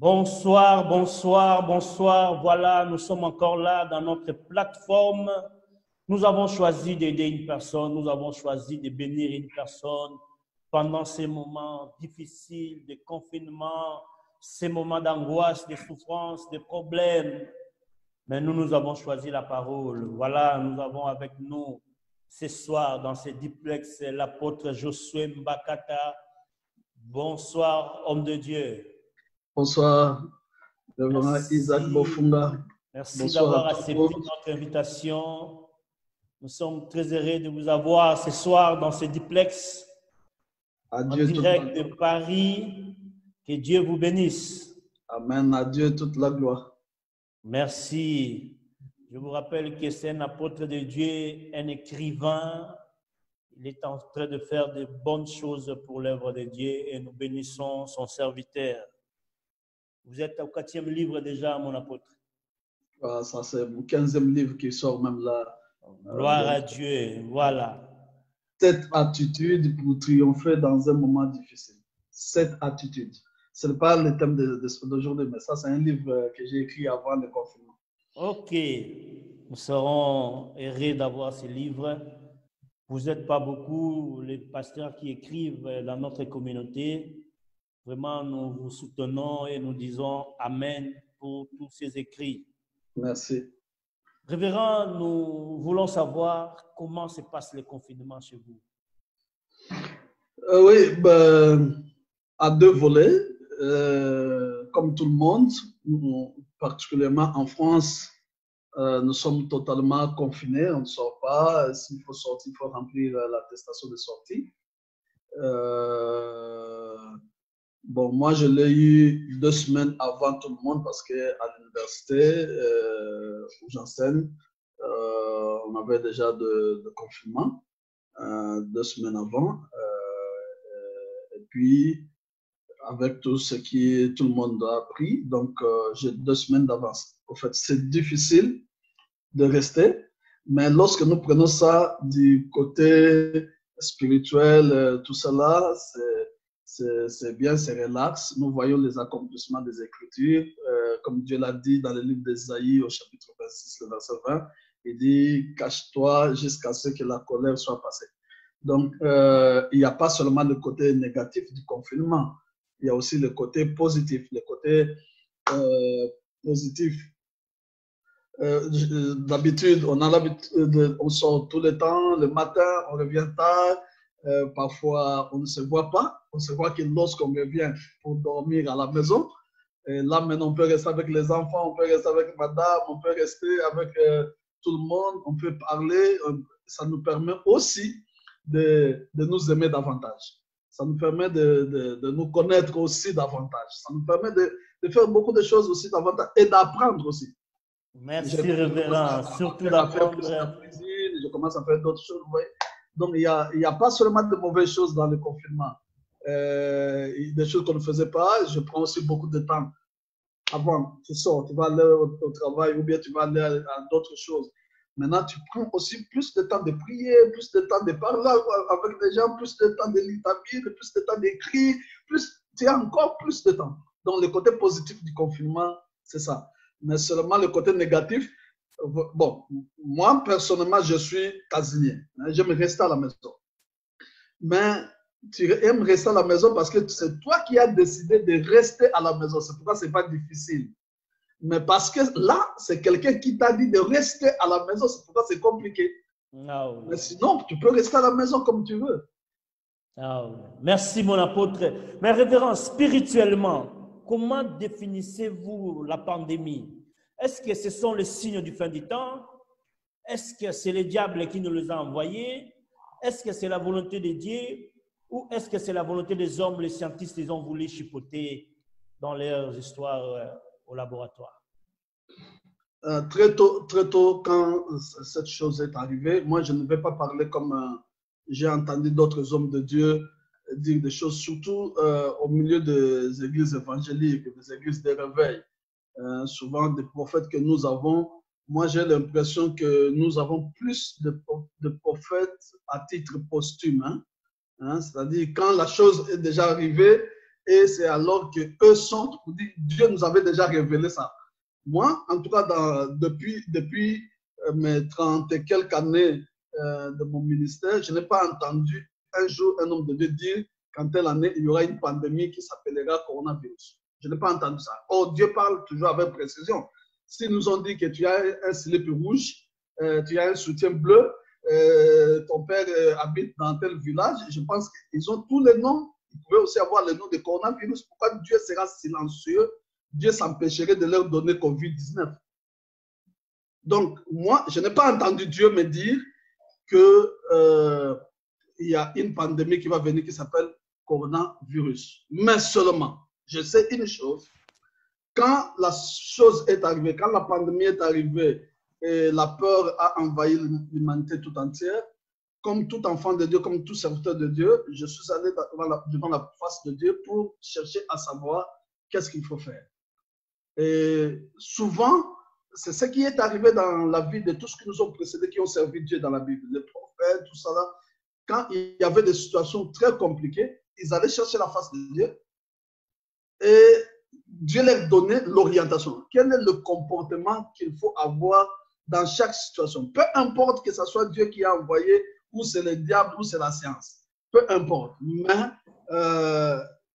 Bonsoir, bonsoir, bonsoir. Voilà, nous sommes encore là dans notre plateforme. Nous avons choisi d'aider une personne, nous avons choisi de bénir une personne pendant ces moments difficiles de confinement, ces moments d'angoisse, de souffrance, de problèmes. Mais nous avons choisi la parole. Voilà, nous avons avec nous ce soir dans ce duplex l'apôtre Josué Mbakata. Bonsoir, homme de Dieu. Bonsoir, Révérend Isaac Bofunga. Merci d'avoir accepté notre invitation. Nous sommes très heureux de vous avoir ce soir dans ce duplex en direct de Paris. Que Dieu vous bénisse. Amen. À Dieu toute la gloire. Merci. Je vous rappelle que c'est un apôtre de Dieu, un écrivain. Il est en train de faire de bonnes choses pour l'œuvre de Dieu et nous bénissons son serviteur. Vous êtes au 4e livre déjà, mon apôtre. Ça, c'est mon 15e livre qui sort même là. Gloire à Dieu, voilà. Cette attitude pour triompher dans un moment difficile. Cette attitude. Ce n'est pas le thème d'aujourd'hui, mais ça, c'est un livre que j'ai écrit avant le confinement. Ok, nous serons heureux d'avoir ce livre. Vous n'êtes pas beaucoup les pasteurs qui écrivent dans notre communauté. Vraiment, nous vous soutenons et nous disons Amen pour tous ces écrits. Merci. Révérend, nous voulons savoir comment se passe le confinement chez vous. Oui, à deux volets. Comme tout le monde, particulièrement en France, nous sommes totalement confinés, on ne sort pas. S'il faut sortir, il faut remplir l'attestation de sortie. Bon, moi, je l'ai eu 2 semaines avant tout le monde parce qu'à l'université où j'enseigne, on avait déjà de confinement 2 semaines avant. Et puis, avec tout ce que tout le monde a appris, donc j'ai 2 semaines d'avance. En fait, c'est difficile de rester, mais lorsque nous prenons ça du côté spirituel, tout cela, c'est bien, c'est relax. Nous voyons les accomplissements des Écritures, comme Dieu l'a dit dans le livre d'Ésaïe au chapitre 26, le verset 20, il dit « Cache-toi jusqu'à ce que la colère soit passée ». Donc, il n'y a pas seulement le côté négatif du confinement, il y a aussi le côté positif. Le côté positif, d'habitude, on sort tout le temps, le matin, on revient tard, parfois on ne se voit pas, on se voit que lorsqu'on revient pour dormir à la maison. Et là, maintenant, on peut rester avec les enfants, on peut rester avec madame, on peut rester avec tout le monde, on peut parler. Ça nous permet aussi de nous aimer davantage. Ça nous permet de nous connaître aussi davantage. Ça nous permet de faire beaucoup de choses aussi davantage et d'apprendre aussi. Merci, révérend. Surtout d'apprendre. Je commence à faire d'autres choses. Ouais. Donc, il n'y a pas seulement de mauvaises choses dans le confinement. Des choses qu'on ne faisait pas. Je prends aussi beaucoup de temps. Avant, tu sors, tu vas aller au travail ou bien tu vas aller à d'autres choses. Maintenant, tu prends aussi plus de temps de prier, plus de temps de parler avec des gens, plus de temps de lire ta Bible, plus de temps d'écrire, tu as encore plus de temps. Donc, le côté positif du confinement, c'est ça. Mais seulement le côté négatif, bon, moi, personnellement, je suis casinier. J'aime rester à la maison. Mais tu aimes rester à la maison parce que c'est toi qui as décidé de rester à la maison. C'est pourquoi ce n'est pas difficile. Mais parce que là, c'est quelqu'un qui t'a dit de rester à la maison. C'est pourquoi c'est compliqué. No. Mais sinon, tu peux rester à la maison comme tu veux. No. Merci, mon apôtre. Mais révérend, spirituellement, comment définissez-vous la pandémie? Est-ce que ce sont les signes du fin du temps? Est-ce que c'est le diable qui nous les a envoyés? Est-ce que c'est la volonté de Dieu? Ou est-ce que c'est la volonté des hommes, les scientifiques, ils ont voulu chipoter dans leurs histoires au laboratoire? Très tôt, quand cette chose est arrivée, moi, je ne vais pas parler comme j'ai entendu d'autres hommes de Dieu dire des choses, surtout au milieu des églises évangéliques, des églises de réveil. Souvent, des prophètes que nous avons, moi, j'ai l'impression que nous avons plus de prophètes à titre posthume. Hein? C'est-à-dire, quand la chose est déjà arrivée, et c'est alors qu'eux sont pour dire Dieu nous avait déjà révélé ça. Moi, en tout cas, depuis mes 30 et quelques années de mon ministère, je n'ai pas entendu un jour un homme de Dieu dire qu'en telle année, il y aura une pandémie qui s'appellera coronavirus. Je n'ai pas entendu ça. Or, Dieu parle toujours avec précision. S'ils nous ont dit que tu as un slip rouge, tu as un soutien bleu, ton père habite dans tel village, je pense qu'ils ont tous les noms. Ils pouvaient aussi avoir le nom de coronavirus. Pourquoi Dieu sera silencieux? Dieu s'empêcherait de leur donner Covid-19. Donc, moi, je n'ai pas entendu Dieu me dire qu'il y a une pandémie qui va venir qui s'appelle coronavirus. Mais seulement, je sais une chose, quand la chose est arrivée, quand la pandémie est arrivée et la peur a envahi l'humanité tout entière, comme tout enfant de Dieu, comme tout serviteur de Dieu, je suis allé devant la face de Dieu pour chercher à savoir qu'est-ce qu'il faut faire. Et souvent, c'est ce qui est arrivé dans la vie de tous ceux qui nous ont précédés, qui ont servi Dieu dans la Bible, les prophètes, tout ça là. Quand il y avait des situations très compliquées, ils allaient chercher la face de Dieu et Dieu leur donnait l'orientation. Quel est le comportement qu'il faut avoir dans chaque situation? Peu importe que ce soit Dieu qui a envoyé, ou c'est le diable, ou c'est la science. Peu importe. Mais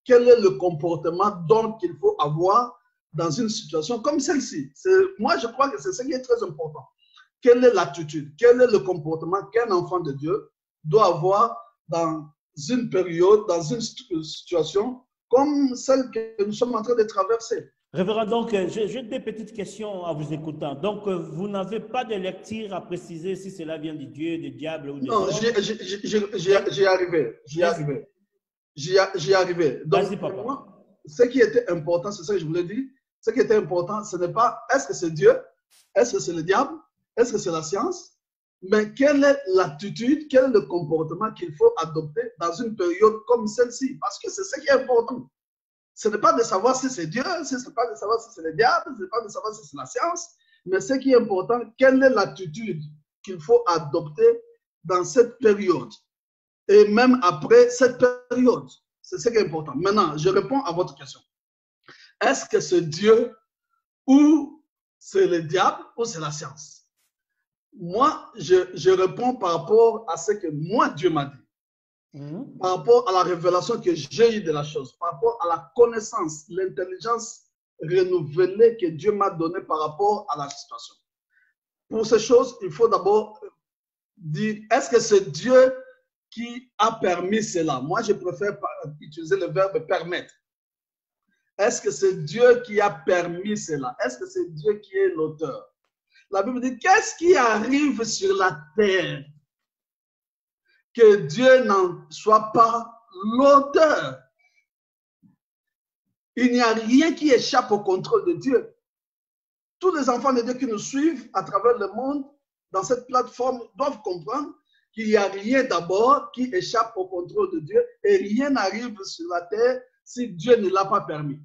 quel est le comportement donc qu'il faut avoir dans une situation comme celle-ci? Moi, je crois que c'est ce qui est très important. Quelle est l'attitude? Quel est le comportement qu'un enfant de Dieu doit avoir dans une période, dans une situation comme celle que nous sommes en train de traverser? Révérend, donc, j'ai des petites questions à vous écoutant. Donc, vous n'avez pas de lecture à préciser si cela vient de Dieu, du diable ou de non, j'y arrivais. J'y arrivais. Donc, pour moi, ce qui était important, c'est ça que je voulais dire, ce qui était important, ce n'est pas est-ce que c'est Dieu, est-ce que c'est le diable, est-ce que c'est la science, mais quelle est l'attitude, quel est le comportement qu'il faut adopter dans une période comme celle-ci? Parce que c'est ce qui est important. Ce n'est pas de savoir si c'est Dieu, ce n'est pas de savoir si c'est le diable, ce n'est pas de savoir si c'est la science, mais ce qui est important, quelle est l'attitude qu'il faut adopter dans cette période et même après cette période. C'est ce qui est important. Maintenant, je réponds à votre question. Est-ce que c'est Dieu ou c'est le diable ou c'est la science? Moi, je réponds par rapport à ce que moi, Dieu m'a dit. Par rapport à la révélation que j'ai eue de la chose, par rapport à la connaissance, l'intelligence renouvelée que Dieu m'a donnée par rapport à la situation. Pour ces choses, il faut d'abord dire, est-ce que c'est Dieu qui a permis cela? Moi, je préfère utiliser le verbe permettre. Est-ce que c'est Dieu qui a permis cela? Est-ce que c'est Dieu qui est l'auteur? La Bible dit, qu'est-ce qui arrive sur la terre que Dieu n'en soit pas l'auteur? Il n'y a rien qui échappe au contrôle de Dieu. Tous les enfants de Dieu qui nous suivent à travers le monde, dans cette plateforme, doivent comprendre qu'il n'y a rien d'abord qui échappe au contrôle de Dieu et rien n'arrive sur la terre si Dieu ne l'a pas permis.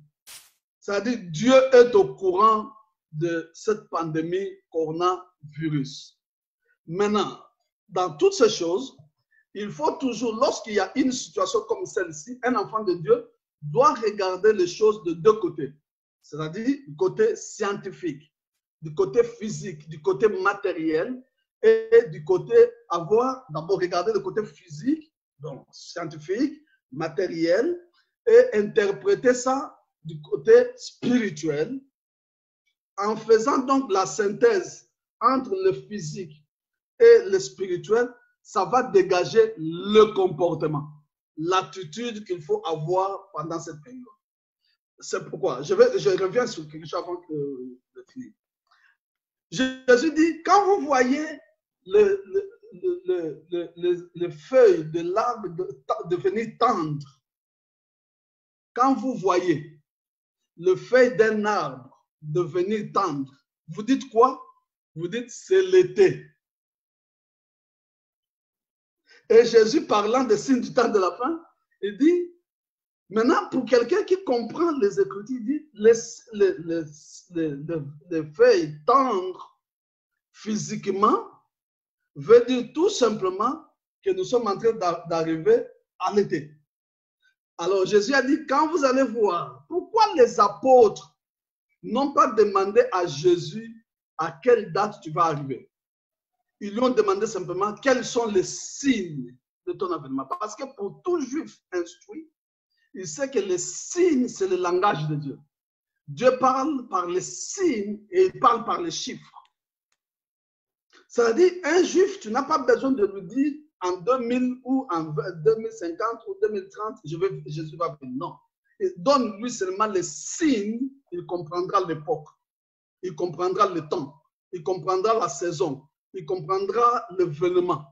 C'est-à-dire Dieu est au courant de cette pandémie coronavirus. Maintenant, dans toutes ces choses, il faut toujours, lorsqu'il y a une situation comme celle-ci, un enfant de Dieu doit regarder les choses de deux côtés. C'est-à-dire du côté scientifique, du côté physique, du côté matériel et du côté avoir, d'abord regarder le côté physique, donc scientifique, matériel, et interpréter ça du côté spirituel en faisant donc la synthèse entre le physique et le spirituel. Ça va dégager le comportement, l'attitude qu'il faut avoir pendant cette période. C'est pourquoi, je reviens sur quelque chose avant de finir. Jésus dit, quand vous voyez les feuilles de l'arbre devenir tendres, quand vous voyez les feuilles d'un arbre devenir tendre, vous dites quoi? Vous dites, c'est l'été. Et Jésus, parlant des signes du temps de la fin, il dit, maintenant, pour quelqu'un qui comprend les Écritures, il dit, les feuilles tendres physiquement veut dire tout simplement que nous sommes en train d'arriver à l'été. Alors Jésus a dit, quand vous allez voir, pourquoi les apôtres n'ont pas demandé à Jésus à quelle date tu vas arriver? Ils lui ont demandé simplement quels sont les signes de ton avènement. Parce que pour tout juif instruit, il sait que les signes, c'est le langage de Dieu. Dieu parle par les signes et il parle par les chiffres. C'est-à-dire, un juif, tu n'as pas besoin de lui dire en 2000 ou en 2050 ou 2030, Jésus va venir. Non. Donne-lui seulement les signes, il comprendra l'époque, il comprendra le temps, il comprendra la saison, il comprendra l'événement.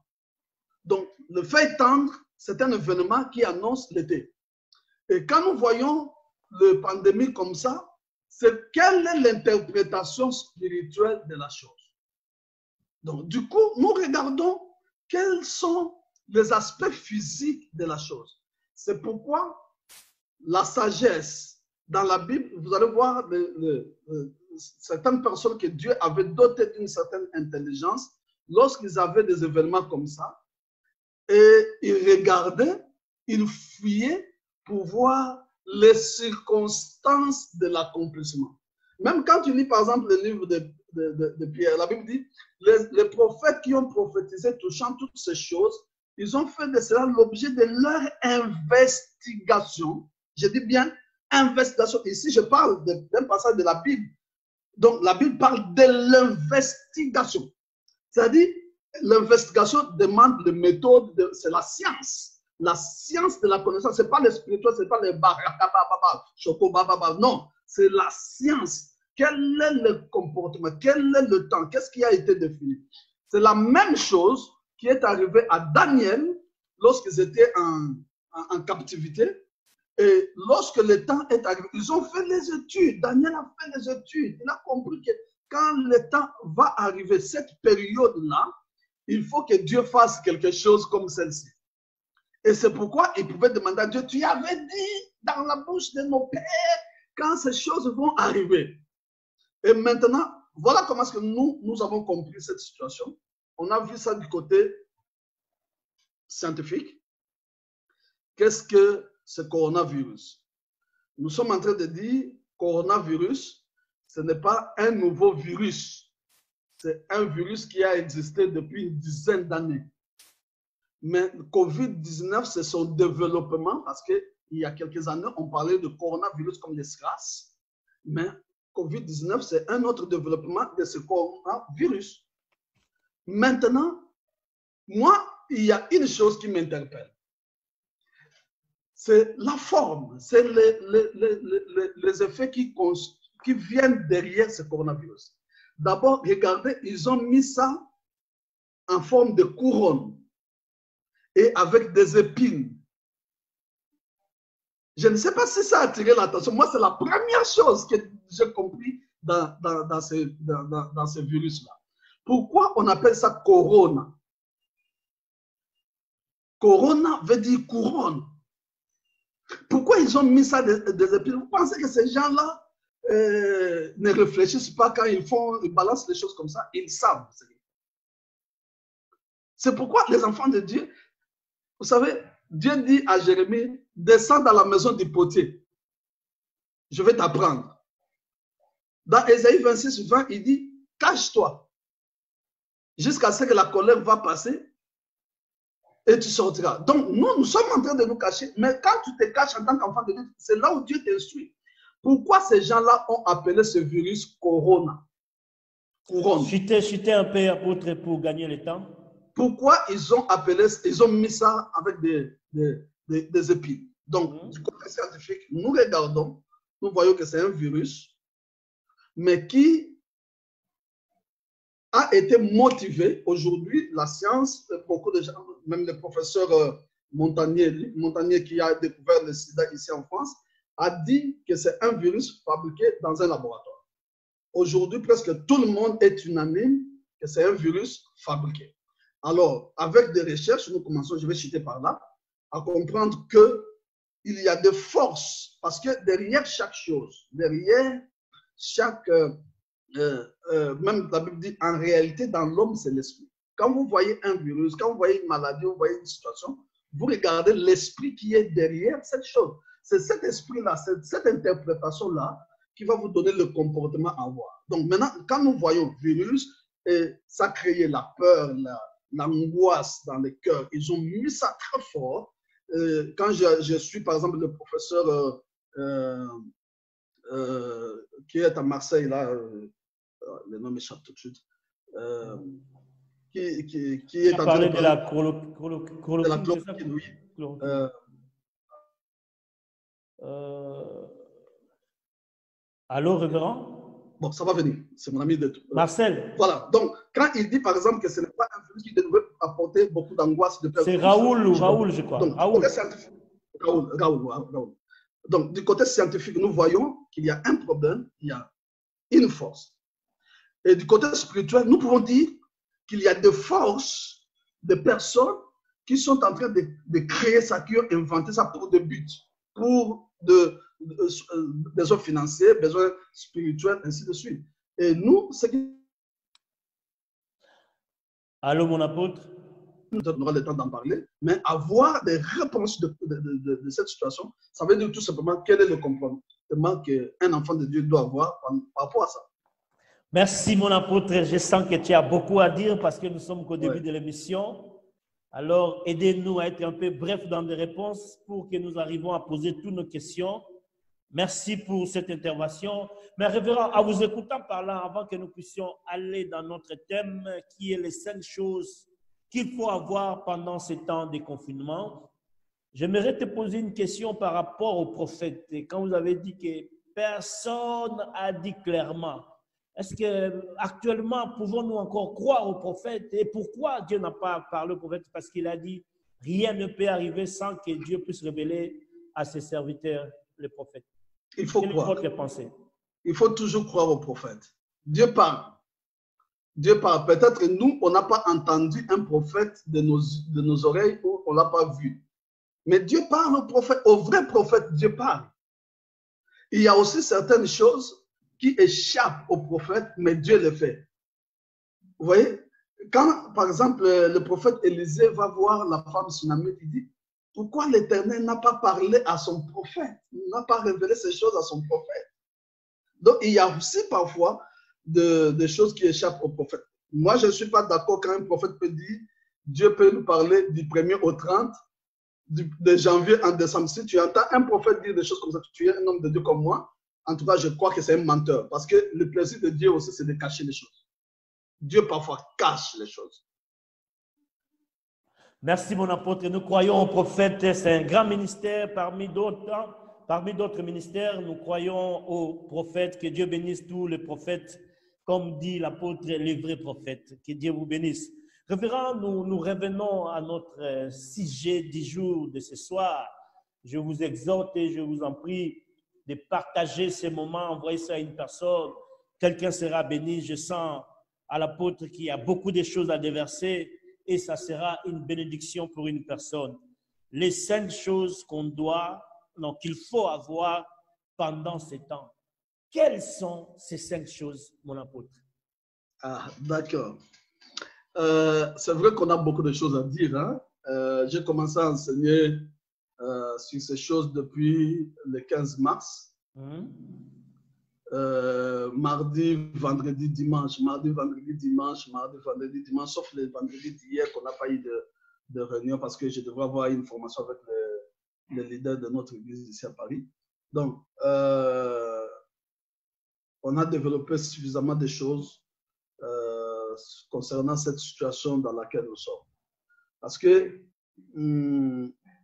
Donc, le fait tendre, c'est un événement qui annonce l'été. Et quand nous voyons la pandémie comme ça, c'est quelle est l'interprétation spirituelle de la chose. Donc, du coup, nous regardons quels sont les aspects physiques de la chose. C'est pourquoi la sagesse, dans la Bible, vous allez voir certaines personnes que Dieu avait dotées d'une certaine intelligence, lorsqu'ils avaient des événements comme ça, et ils regardaient, ils fouillaient pour voir les circonstances de l'accomplissement. Même quand tu lis par exemple le livre de Pierre, la Bible dit, les prophètes qui ont prophétisé touchant toutes ces choses, ils ont fait de cela l'objet de leur investigation. Je dis bien investigation. Ici, je parle d'un passage de la Bible. Donc, la Bible parle de l'investigation. C'est-à-dire, l'investigation demande les méthodes, c'est la science. La science de la connaissance, ce n'est pas le spirituel, ce n'est pas le barakabababa, chokobababa. Non, c'est la science. Quel est le comportement? Quel est le temps? Qu'est-ce qui a été défini? C'est la même chose qui est arrivée à Daniel lorsqu'ils étaient en captivité. Et lorsque le temps est arrivé, ils ont fait les études. Daniel a fait les études. Il a compris que quand le temps va arriver, cette période-là, il faut que Dieu fasse quelque chose comme celle-ci. Et c'est pourquoi il pouvait demander à Dieu, tu avais dit dans la bouche de nos pères quand ces choses vont arriver. Et maintenant, voilà comment est-ce que nous avons compris cette situation. On a vu ça du côté scientifique. Qu'est-ce que ce coronavirus? Nous sommes en train de dire coronavirus, ce n'est pas un nouveau virus. C'est un virus qui a existé depuis une dizaine d'années. Mais le COVID-19, c'est son développement parce qu'il y a quelques années, on parlait de coronavirus comme des SRAS. Mais COVID-19, c'est un autre développement de ce coronavirus. Maintenant, moi, il y a une chose qui m'interpelle. C'est la forme, c'est les effets qui viennent derrière ce coronavirus. D'abord, regardez, ils ont mis ça en forme de couronne et avec des épines. Je ne sais pas si ça a attiré l'attention. Moi, c'est la première chose que j'ai compris dans ce virus-là. Pourquoi on appelle ça corona? Corona veut dire couronne. Pourquoi ils ont mis ça des épines? Vous pensez que ces gens-là ne réfléchissent pas quand ils balancent des choses comme ça? Ils savent. C'est pourquoi les enfants de Dieu, vous savez, Dieu dit à Jérémie, descends dans la maison du potier. Je vais t'apprendre. Dans Ésaïe 26, 20, il dit, cache-toi jusqu'à ce que la colère va passer et tu sortiras. Donc, nous sommes en train de nous cacher, mais quand tu te caches en tant qu'enfant de Dieu, c'est là où Dieu t'instruit. Pourquoi ces gens-là ont appelé ce virus corona? Couronne. Citez un peu, apôtre, pour gagner le temps. Pourquoi ils ont mis ça avec des épines? Donc, du côté scientifique, nous regardons, nous voyons que c'est un virus, mais qui a été motivé. Aujourd'hui, la science, beaucoup de gens, même le professeur Montagnier qui a découvert le sida ici en France, a dit que c'est un virus fabriqué dans un laboratoire. Aujourd'hui, presque tout le monde est unanime que c'est un virus fabriqué. Alors, avec des recherches, nous commençons, je vais citer par là, à comprendre qu'il y a des forces, parce que derrière chaque chose, derrière chaque, même la Bible dit, en réalité, dans l'homme, c'est l'esprit. Quand vous voyez un virus, quand vous voyez une maladie, vous voyez une situation, vous regardez l'esprit qui est derrière cette chose. C'est cet esprit-là, cette interprétation-là qui va vous donner le comportement à avoir. Donc maintenant, quand nous voyons virus, ça a créé la peur, l'angoisse dans les cœurs. Ils ont mis ça très fort. Quand je suis, par exemple, le professeur qui est à Marseille, là, le nom m'échappe tout de suite, qui est en train de la chloroquine, oui. Allô, révérend? Bon, ça va venir. C'est mon ami de tout. Marcel. Voilà. Donc, quand il dit, par exemple, que ce n'est pas un virus qui devrait apporter beaucoup d'angoisse. C'est Raoul, je crois. Donc, Raoul. Raoul. Donc, du côté scientifique, nous voyons qu'il y a un problème, il y a une force. Et du côté spirituel, nous pouvons dire qu'il y a des forces, des personnes qui sont en train de créer ça, qui ont inventé ça pour des buts, pour besoins financiers, besoins spirituels, ainsi de suite. Et nous, c'est qui... Allô, mon apôtre? Nous aurons le temps d'en parler, mais avoir des réponses de cette situation, ça veut dire tout simplement quel est le comportement qu'un enfant de Dieu doit avoir par rapport à ça. Merci, mon apôtre. Je sens que tu as beaucoup à dire parce que nous sommes qu'au début de l'émission. Alors, aidez-nous à être un peu bref dans les réponses pour que nous arrivions à poser toutes nos questions. Merci pour cette intervention. Mais révérend, en vous écoutant parler, avant que nous puissions aller dans notre thème, qui est les 5 choses qu'il faut avoir pendant ces temps de confinement, j'aimerais te poser une question par rapport au prophète. Et quand vous avez dit que personne n'a dit clairement, est-ce qu'actuellement, pouvons-nous encore croire au prophète? Et pourquoi Dieu n'a pas parlé au prophète? Parce qu'il a dit, rien ne peut arriver sans que Dieu puisse révéler à ses serviteurs, les prophètes. Il faut croire. Quelle est votre pensée? Il faut toujours croire au prophète. Dieu parle. Dieu parle. Peut-être nous, on n'a pas entendu un prophète de nos oreilles ou on ne l'a pas vu. Mais Dieu parle au prophète, au vrai prophète, Dieu parle. Il y a aussi certaines choses qui échappent au prophète, mais Dieu le fait. Vous voyez, quand, par exemple, le prophète Élisée va voir la femme sunamite, il dit, pourquoi l'Éternel n'a pas parlé à son prophète, n'a pas révélé ces choses à son prophète? Donc, il y a aussi parfois des choses qui échappent au prophète. Moi, je ne suis pas d'accord quand un prophète peut dire, Dieu peut nous parler du 1er au 30, de janvier en décembre. Si tu entends un prophète dire des choses comme ça, tu es un homme de Dieu comme moi, en tout cas, je crois que c'est un menteur. Parce que le plaisir de Dieu aussi, c'est de cacher les choses. Dieu parfois cache les choses. Merci, mon apôtre. Nous croyons au prophète. C'est un grand ministère parmi d'autres ministères. Nous croyons au prophète. Que Dieu bénisse tous les prophètes. Comme dit l'apôtre, les vrais prophètes. Que Dieu vous bénisse. Révérend, nous revenons à notre sujet du jour de ce soir. Je vous exhorte et je vous en prie de partager ces moments, envoyer ça à une personne. Quelqu'un sera béni. Je sens à l'apôtre qu'il y a beaucoup de choses à déverser et ça sera une bénédiction pour une personne. Les 5 choses qu'il faut avoir pendant ces temps. Quelles sont ces 5 choses, mon apôtre? Ah, d'accord. C'est vrai qu'on a beaucoup de choses à dire. Hein? J'ai commencé à enseigner sur ces choses depuis le 15 mars. Mardi, vendredi, dimanche, sauf les vendredis d'hier qu'on n'a pas eu de réunion parce que je devrais avoir une formation avec les leaders de notre église ici à Paris. Donc, on a développé suffisamment de choses concernant cette situation dans laquelle nous sommes. Parce que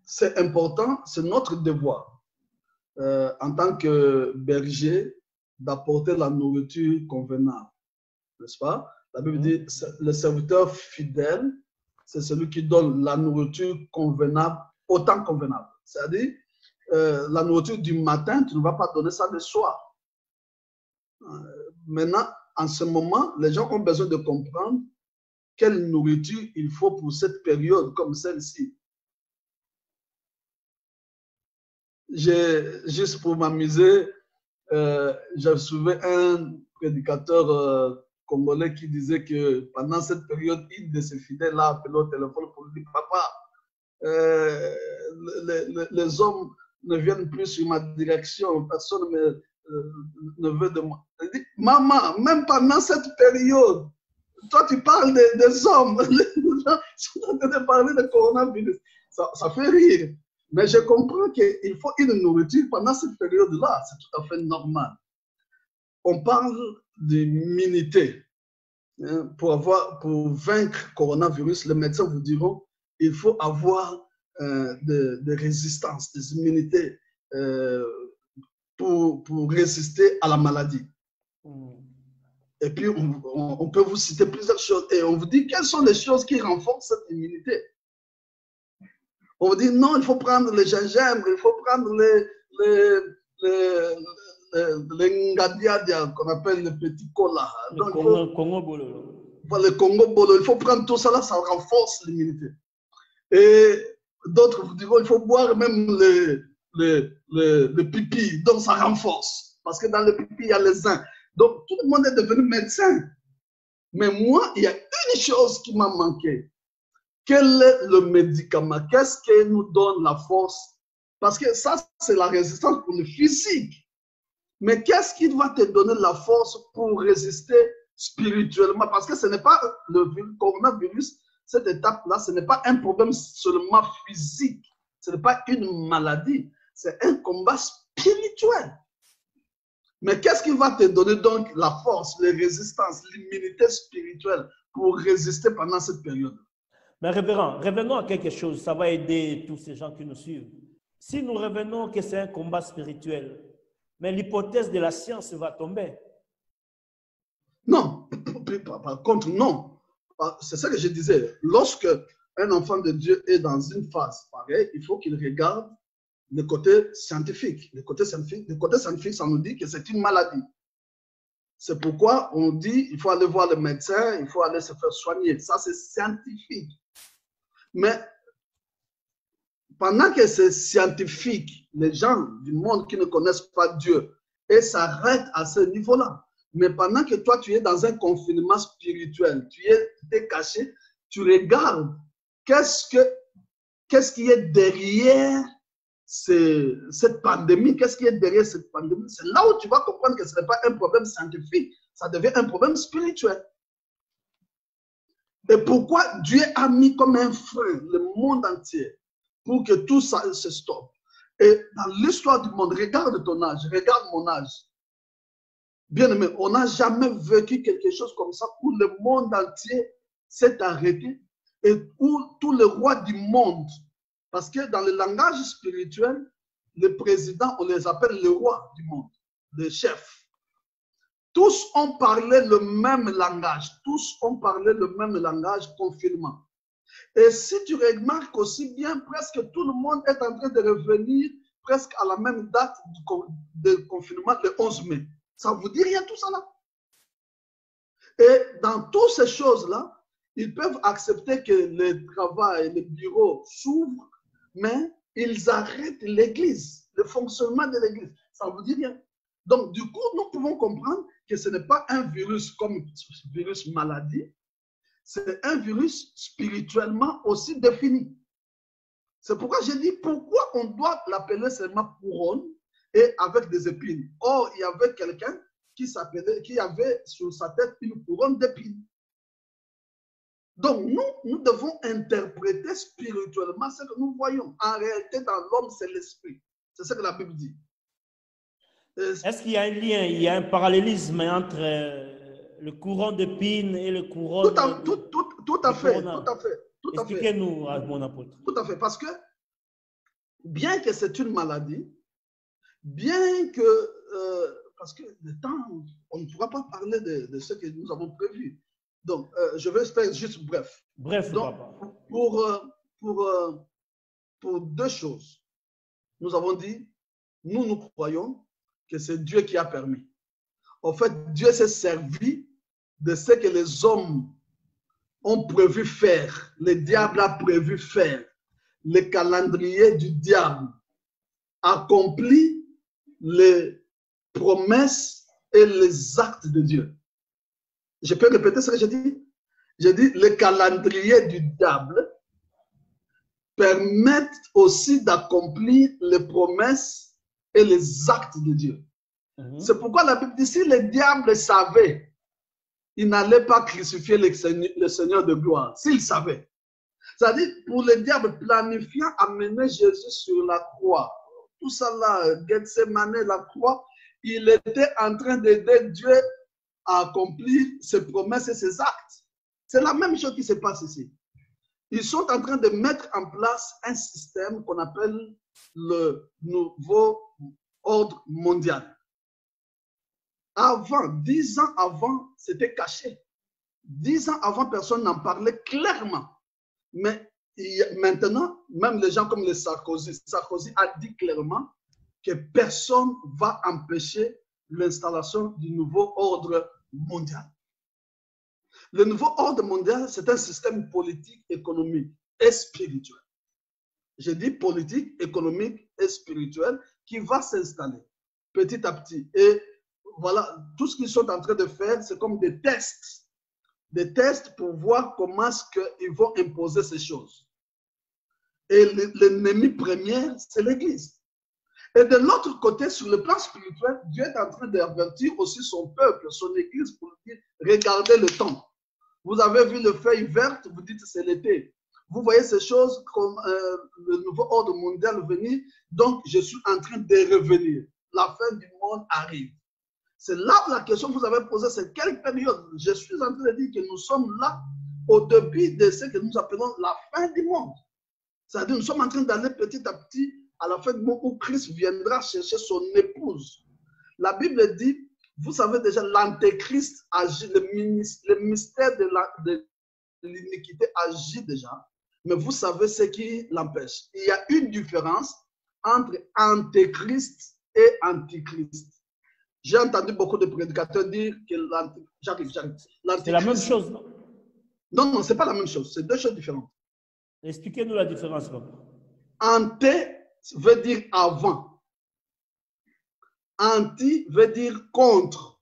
c'est important, c'est notre devoir en tant que berger d'apporter la nourriture convenable, n'est-ce pas? La Bible dit, le serviteur fidèle, c'est celui qui donne la nourriture convenable, autant convenable. C'est-à-dire, la nourriture du matin, tu ne vas pas donner ça le soir. Maintenant, en ce moment, les gens ont besoin de comprendre quelle nourriture il faut pour cette période comme celle-ci. Juste pour m'amuser, j'ai trouvé un prédicateur congolais qui disait que pendant cette période, il de ses fidèles l'a appelé au téléphone pour lui dire, papa, les hommes ne viennent plus sur ma direction, personne ne veut de moi. Elle dit, maman, même pendant cette période, toi tu parles des hommes, les gens sont en train de parler de coronavirus. Ça fait rire. Mais je comprends qu'il faut une nourriture pendant cette période-là. C'est tout à fait normal. On parle d'immunité. Pour vaincre le coronavirus, les médecins vous diront qu'il faut avoir de résistance, des immunités pour résister à la maladie. Et puis, on peut vous citer plusieurs choses. Et on vous dit quelles sont les choses qui renforcent cette immunité. On vous dit non, il faut prendre le gingembre, il faut prendre les ngadiadia qu'on appelle le petit cola. Le Congo Bolo. Le Congo Bolo, il faut prendre tout ça là, ça renforce l'immunité. Et d'autres vous diront, il faut boire même le pipi, donc ça renforce. Parce que dans le pipi, il y a le zinc. Donc tout le monde est devenu médecin. Mais moi, il y a une chose qui m'a manqué. Quel est le médicament? Qu'est-ce qui nous donne la force? Parce que ça, c'est la résistance pour le physique. Mais qu'est-ce qui doit te donner la force pour résister spirituellement? Parce que ce n'est pas le coronavirus, cette étape-là, ce n'est pas un problème seulement physique. Ce n'est pas une maladie. C'est un combat spirituel. Mais qu'est-ce qui va te donner donc la force, les résistances, l'immunité spirituelle pour résister pendant cette période? Mais révérend, revenons à quelque chose, ça va aider tous ces gens qui nous suivent. Si nous revenons que c'est un combat spirituel, mais l'hypothèse de la science va tomber. Non, par contre, non. C'est ça que je disais. Lorsque un enfant de Dieu est dans une phase pareille, il faut qu'il regarde le côté scientifique. Le côté scientifique, ça nous dit que c'est une maladie. C'est pourquoi on dit il faut aller voir le médecin, il faut aller se faire soigner. Ça, c'est scientifique. Mais pendant que c'est scientifique, les gens du monde qui ne connaissent pas Dieu, et s'arrêtent à ce niveau-là. Mais pendant que toi, tu es dans un confinement spirituel, tu es caché, tu regardes qu'est-ce qui est derrière cette pandémie, qu'est-ce qui est derrière cette pandémie. C'est là où tu vas comprendre que ce n'est pas un problème scientifique, ça devient un problème spirituel. Et pourquoi Dieu a mis comme un frein le monde entier pour que tout ça se stoppe. Et dans l'histoire du monde, regarde ton âge, regarde mon âge. Bien aimé, on n'a jamais vécu quelque chose comme ça où le monde entier s'est arrêté et où tous les rois du monde, parce que dans le langage spirituel, les présidents, on les appelle les rois du monde, les chefs. Tous ont parlé le même langage, confinement. Et si tu remarques aussi bien, presque tout le monde est en train de revenir presque à la même date de confinement, le 11 mai. Ça vous dit rien tout ça là? Et dans toutes ces choses-là, ils peuvent accepter que le travail, le bureau s'ouvrent, mais ils arrêtent l'église, le fonctionnement de l'église. Ça vous dit rien? Donc, du coup, nous pouvons comprendre que ce n'est pas un virus comme virus maladie, c'est un virus spirituellement aussi défini. C'est pourquoi j'ai dit, pourquoi on doit l'appeler seulement couronne et avec des épines? Or, il y avait quelqu'un qui avait sur sa tête une couronne d'épines. Donc, nous devons interpréter spirituellement ce que nous voyons. En réalité, dans l'homme, c'est l'esprit. C'est ce que la Bible dit. Est-ce qu'il y a un lien, il y a un parallélisme entre le couronne d'épines et le couronne tout à fait. Expliquez-nous, mon apôtre. Tout à fait, parce que bien que c'est une maladie, bien que, parce que le temps, on ne pourra pas parler de ce que nous avons prévu. Donc, je vais faire juste bref. Bref, donc, papa. Pour deux choses, nous avons dit, nous croyons que c'est Dieu qui a permis. En fait, Dieu s'est servi de ce que les hommes ont prévu faire. Le diable a prévu faire. Le calendrier du diable accomplit les promesses et les actes de Dieu. Je peux répéter ce que j'ai dit? J'ai dit le calendrier du diable permettent aussi d'accomplir les promesses et les actes de Dieu. C'est pourquoi la Bible dit, si le diable savait, il n'allait pas crucifier le Seigneur de gloire, s'il savait. C'est-à-dire, pour le diable planifiant amener Jésus sur la croix, tout ça là, Gethsemane, la croix, il était en train d'aider Dieu à accomplir ses promesses et ses actes. C'est la même chose qui se passe ici. Ils sont en train de mettre en place un système qu'on appelle le nouveau ordre mondial. Avant, 10 ans avant, c'était caché. 10 ans avant, personne n'en parlait clairement. Mais maintenant, même les gens comme les Sarkozy a dit clairement que personne ne va empêcher l'installation du nouveau ordre mondial. Le nouveau ordre mondial, c'est un système politique, économique et spirituel. Je dis politique, économique et spirituel qui va s'installer petit à petit. Et voilà, tout ce qu'ils sont en train de faire, c'est comme des tests. Des tests pour voir comment est-ce qu'ils vont imposer ces choses. Et l'ennemi premier, c'est l'Église. Et de l'autre côté, sur le plan spirituel, Dieu est en train d'avertir aussi son peuple, son Église, pour dire, regardez le temps. Vous avez vu les feuilles vertes, vous dites c'est l'été. Vous voyez ces choses comme le nouveau ordre mondial venir, donc je suis en train de revenir. La fin du monde arrive. C'est là la question que vous avez posée, c'est quelle période? Je suis en train de dire que nous sommes là au début de ce que nous appelons la fin du monde. C'est-à-dire nous sommes en train d'aller petit à petit à la fin du monde où Christ viendra chercher son épouse. La Bible dit, vous savez déjà, l'antéchrist agit, le mystère de l'iniquité agit déjà, mais vous savez ce qui l'empêche. Il y a une différence entre antéchrist et antichrist. J'ai entendu beaucoup de prédicateurs dire que j'arrive. C'est la même chose, non? Non, ce n'est pas la même chose. C'est deux choses différentes. Expliquez-nous la différence, papa. Anté veut dire avant. Anti veut dire contre.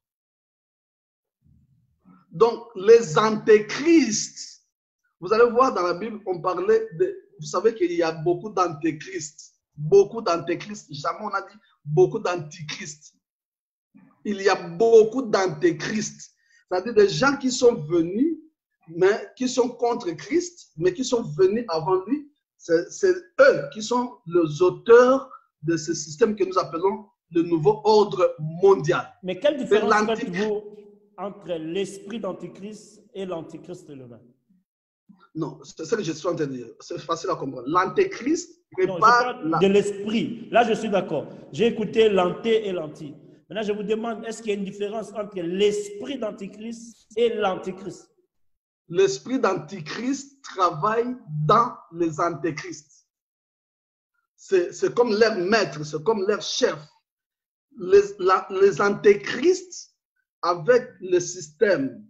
Donc, les antéchrists, vous allez voir dans la Bible, on parlait de... Vous savez qu'il y a beaucoup d'antéchrists. Beaucoup d'antéchrists. Jamais on a dit beaucoup d'antichrists. Il y a beaucoup d'antéchrists, c'est-à-dire des gens qui sont venus, mais qui sont contre Christ, mais qui sont venus avant lui. C'est eux qui sont les auteurs de ce système que nous appelons le nouveau ordre mondial. Mais quelle différence faites-vous entre l'esprit d'antéchrist et l'antéchrist lui-même? Non, c'est ce que je suis en train de dire. C'est facile à comprendre. L'antéchrist prépare... Non, je parle de l'esprit. Là, je suis d'accord. J'ai écouté l'anté et l'anti. Maintenant, je vous demande, est-ce qu'il y a une différence entre l'esprit d'antéchrist et l'antéchrist? L'esprit d'antéchrist travaille dans les antéchrists. C'est comme leur maître, c'est comme leur chef. Les antéchrists, avec le système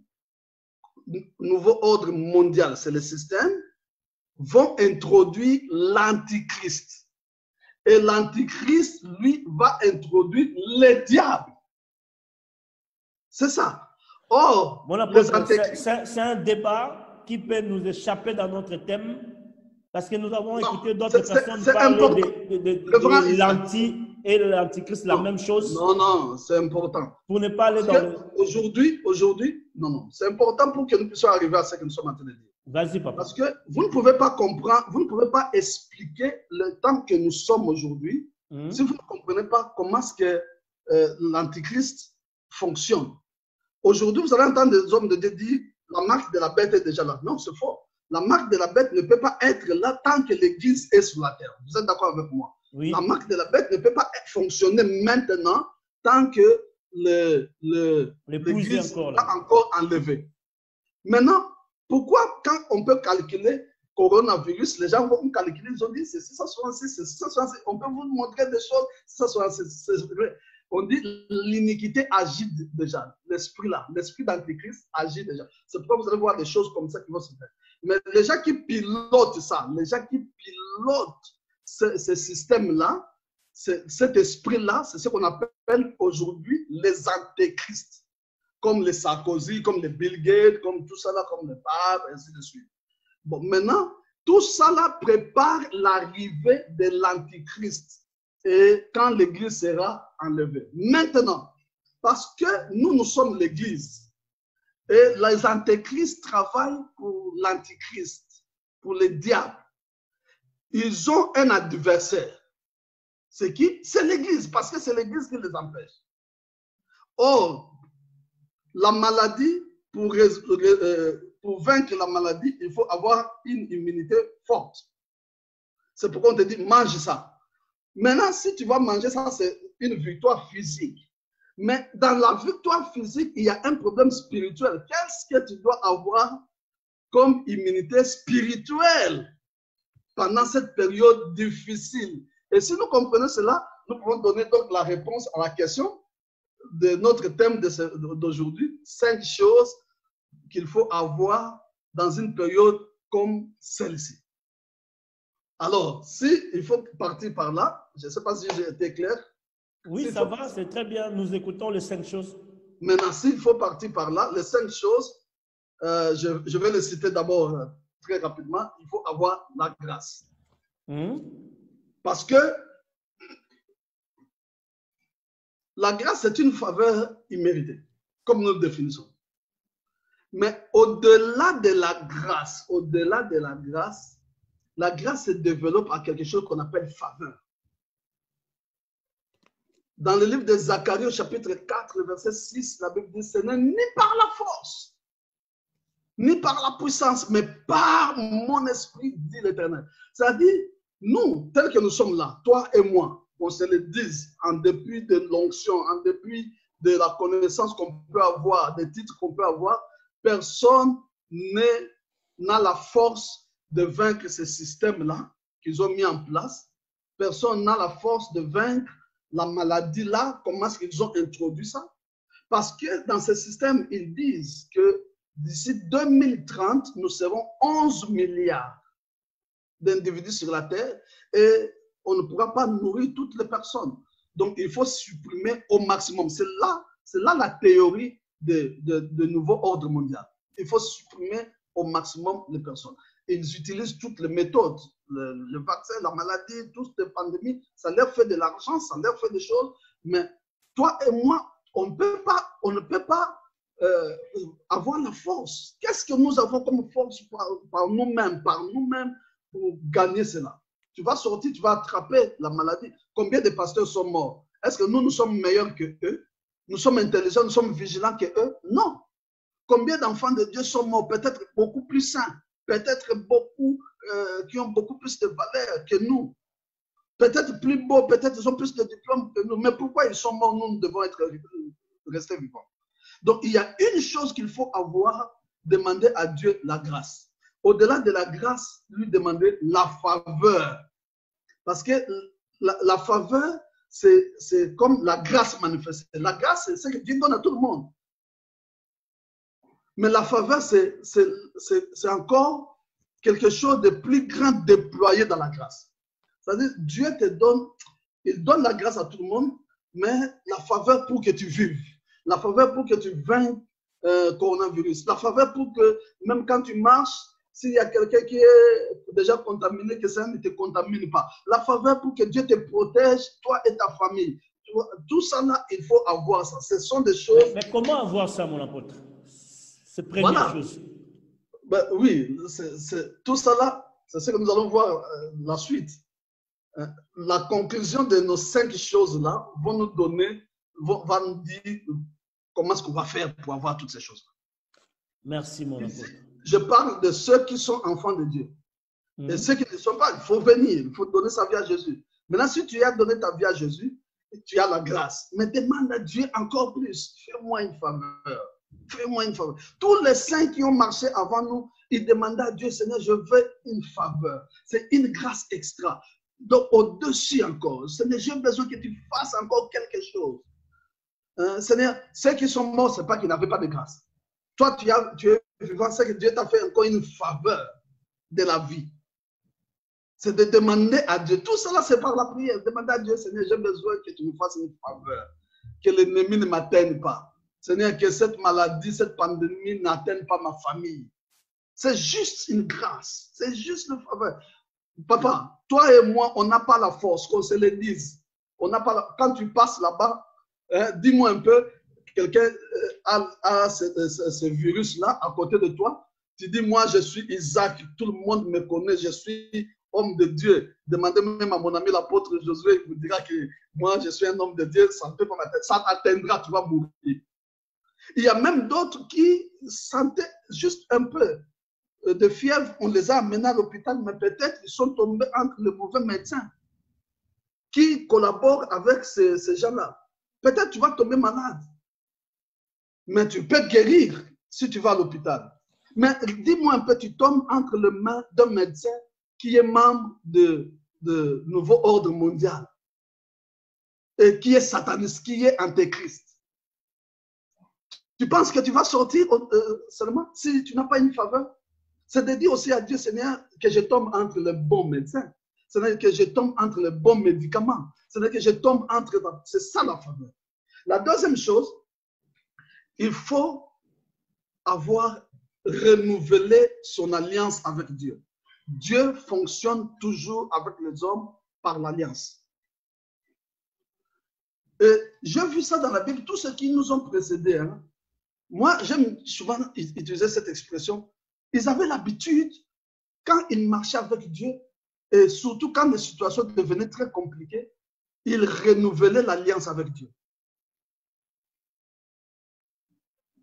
nouveau ordre mondial, c'est le système, vont introduire l'antichrist. Et l'antichrist, lui, va introduire le diable. C'est ça. Or, c'est un débat qui peut nous échapper dans notre thème, parce que nous avons écouté d'autres personnes parler de l'anti et l'antichrist, la même chose. Non, c'est important. Pour ne pas aller dans le... Aujourd'hui, non, c'est important pour que nous puissions arriver à ce que nous sommes en train de dire. Vas-y, papa. Parce que vous ne pouvez pas comprendre, vous ne pouvez pas expliquer le temps que nous sommes aujourd'hui si vous ne comprenez pas comment est-ce que l'antichrist fonctionne. Aujourd'hui, vous allez entendre des hommes de dire la marque de la bête est déjà là. Non, c'est faux. La marque de la bête ne peut pas être là tant que l'Église est sur la terre. Vous êtes d'accord avec moi? Oui. La marque de la bête ne peut pas fonctionner maintenant tant que l'Église est encore enlevée. Maintenant, pourquoi quand on peut calculer coronavirus, les gens vont calculer, ils ont dit c'est 666, c'est 666, on peut vous montrer des choses, 666. On dit l'iniquité agit déjà, l'esprit là, l'esprit d'antéchrist agit déjà. C'est pourquoi vous allez voir des choses comme ça qui vont se faire. Mais les gens qui pilotent ça, les gens qui pilotent ce système-là, cet esprit-là, c'est ce qu'on appelle aujourd'hui les antéchrists. Comme les Sarkozy, comme les Bill Gates, comme tout ça là, comme les papes, et ainsi de suite. Bon, maintenant, Tout ça là prépare l'arrivée de l'Antichrist et quand l'Église sera enlevée. Maintenant, parce que nous sommes l'Église et les antéchrists travaillent pour l'Antichrist, pour le diable. Ils ont un adversaire. C'est qui? C'est l'Église, parce que c'est l'Église qui les empêche. Or, la maladie, pour vaincre la maladie, il faut avoir une immunité forte. C'est pourquoi on te dit, mange ça. Maintenant, si tu vas manger ça, c'est une victoire physique. Mais dans la victoire physique, il y a un problème spirituel. Qu'est-ce que tu dois avoir comme immunité spirituelle pendant cette période difficile? Et si nous comprenons cela, nous pouvons donner donc la réponse à la question de notre thème d'aujourd'hui. 5 choses qu'il faut avoir dans une période comme celle-ci. Alors, si il faut partir par là, je ne sais pas si j'ai été clair. Oui, ça va, c'est très bien. Nous écoutons les 5 choses. Maintenant, s'il faut partir par là, les 5 choses, je vais les citer d'abord très rapidement. Il faut avoir la grâce. Parce que la grâce, c'est une faveur imméritée, comme nous le définissons. Mais au-delà de la grâce se développe à quelque chose qu'on appelle faveur. Dans le livre de Zacharie, au chapitre 4, le verset 6, la Bible dit, ce n'est ni par la force, ni par la puissance, mais par mon esprit, dit l'Éternel. C'est-à-dire, nous, tels que nous sommes là, toi et moi, qu'on se le dise, en dépit de l'onction, en dépit de la connaissance qu'on peut avoir, des titres qu'on peut avoir, personne n'a la force de vaincre ce système-là qu'ils ont mis en place. Personne n'a la force de vaincre la maladie-là. Comment est-ce qu'ils ont introduit ça? Parce que dans ce système, ils disent que d'ici 2030, nous serons 11 milliards d'individus sur la Terre et on ne pourra pas nourrir toutes les personnes. Donc, il faut supprimer au maximum. C'est là la théorie de nouveau ordre mondial. Il faut supprimer au maximum les personnes. Ils utilisent toutes les méthodes, le vaccin, la maladie, toutes les pandémies, ça leur fait de l'argent, ça leur fait des choses. Mais toi et moi, on ne peut pas avoir la force. Qu'est-ce que nous avons comme force par nous-mêmes pour gagner cela? Tu vas sortir, tu vas attraper la maladie. Combien de pasteurs sont morts? Est-ce que nous sommes meilleurs que eux? Nous sommes intelligents, nous sommes vigilants que eux? Non. Combien d'enfants de Dieu sont morts? Peut-être beaucoup plus saints, peut-être beaucoup qui ont beaucoup plus de valeur que nous. Peut-être plus beaux, peut-être ils ont plus de diplômes que nous. Mais pourquoi ils sont morts? Nous devons rester vivants. Donc, il y a une chose qu'il faut avoir, demander à Dieu la grâce. Au-delà de la grâce, lui demander la faveur. Parce que la faveur, c'est comme la grâce manifestée. La grâce, c'est ce que Dieu donne à tout le monde. Mais la faveur, c'est encore quelque chose de plus grand déployé dans la grâce. C'est-à-dire, Dieu te donne, il donne la grâce à tout le monde, mais la faveur pour que tu vives. La faveur pour que tu vainques coronavirus. La faveur pour que, même quand tu marches, s'il y a quelqu'un qui est déjà contaminé, que ça ne te contamine pas. La faveur pour que Dieu te protège, toi et ta famille. Tout ça là, il faut avoir ça. Ce sont des choses... Mais comment avoir ça, mon apôtre? C'est première chose. Ben, oui, tout ça là, c'est ce que nous allons voir la suite. La conclusion de nos 5 choses là va nous dire comment est-ce qu'on va faire pour avoir toutes ces choses. Merci, mon apôtre. Je parle de ceux qui sont enfants de Dieu. Et ceux qui ne sont pas, il faut venir, il faut donner sa vie à Jésus. Maintenant, si tu as donné ta vie à Jésus, tu as la grâce. Mais demande à Dieu encore plus. Fais-moi une faveur. Fais-moi une faveur. Tous les saints qui ont marché avant nous, ils demandaient à Dieu, Seigneur, je veux une faveur. C'est une grâce extra. Donc, au-dessus encore, Seigneur, j'ai besoin que tu fasses encore quelque chose. Seigneur, ceux qui sont morts, ce n'est pas qu'ils n'avaient pas de grâce. Toi, tu es vivant, c'est que Dieu t'a fait encore une faveur de la vie. C'est de demander à Dieu. Tout cela, c'est par la prière. Demander à Dieu, Seigneur, j'ai besoin que tu me fasses une faveur. Que l'ennemi ne m'atteigne pas. Seigneur, que cette maladie, cette pandémie n'atteigne pas ma famille. C'est juste une grâce. C'est juste le faveur. Papa, toi et moi, on n'a pas la force, qu'on se le dise. On n'a pas la... Quand tu passes là-bas, dis-moi un peu, quelqu'un a ce virus-là à côté de toi. Tu dis, moi, je suis Isaac, tout le monde me connaît, je suis homme de Dieu. Demandez même à mon ami l'apôtre Josué, il vous dira que moi, je suis un homme de Dieu, ça ne peut pas m'atteindre. Ça t'atteindra, tu vas mourir. Il y a même d'autres qui sentaient juste un peu de fièvre, on les a amenés à l'hôpital, mais peut-être ils sont tombés entre les mauvais médecins qui collaborent avec ces gens-là. Peut-être tu vas tomber malade, mais tu peux guérir si tu vas à l'hôpital. Mais dis-moi un peu, tu tombes entre les mains d'un médecin qui est membre de Nouveau Ordre Mondial et qui est sataniste, qui est antéchrist. Tu penses que tu vas sortir seulement si tu n'as pas une faveur? C'est de dire aussi à Dieu, Seigneur, que je tombe entre les bons médecins. C'est-à-dire que je tombe entre les bons médicaments. C'est-à-dire que je tombe entre... C'est ça la faveur. La deuxième chose, il faut avoir renouvelé son alliance avec Dieu. Dieu fonctionne toujours avec les hommes par l'alliance. Et j'ai vu ça dans la Bible, tous ceux qui nous ont précédés. Hein. Moi, j'aime souvent utiliser cette expression. Ils avaient l'habitude, quand ils marchaient avec Dieu, et surtout quand les situations devenaient très compliquées, ils renouvelaient l'alliance avec Dieu.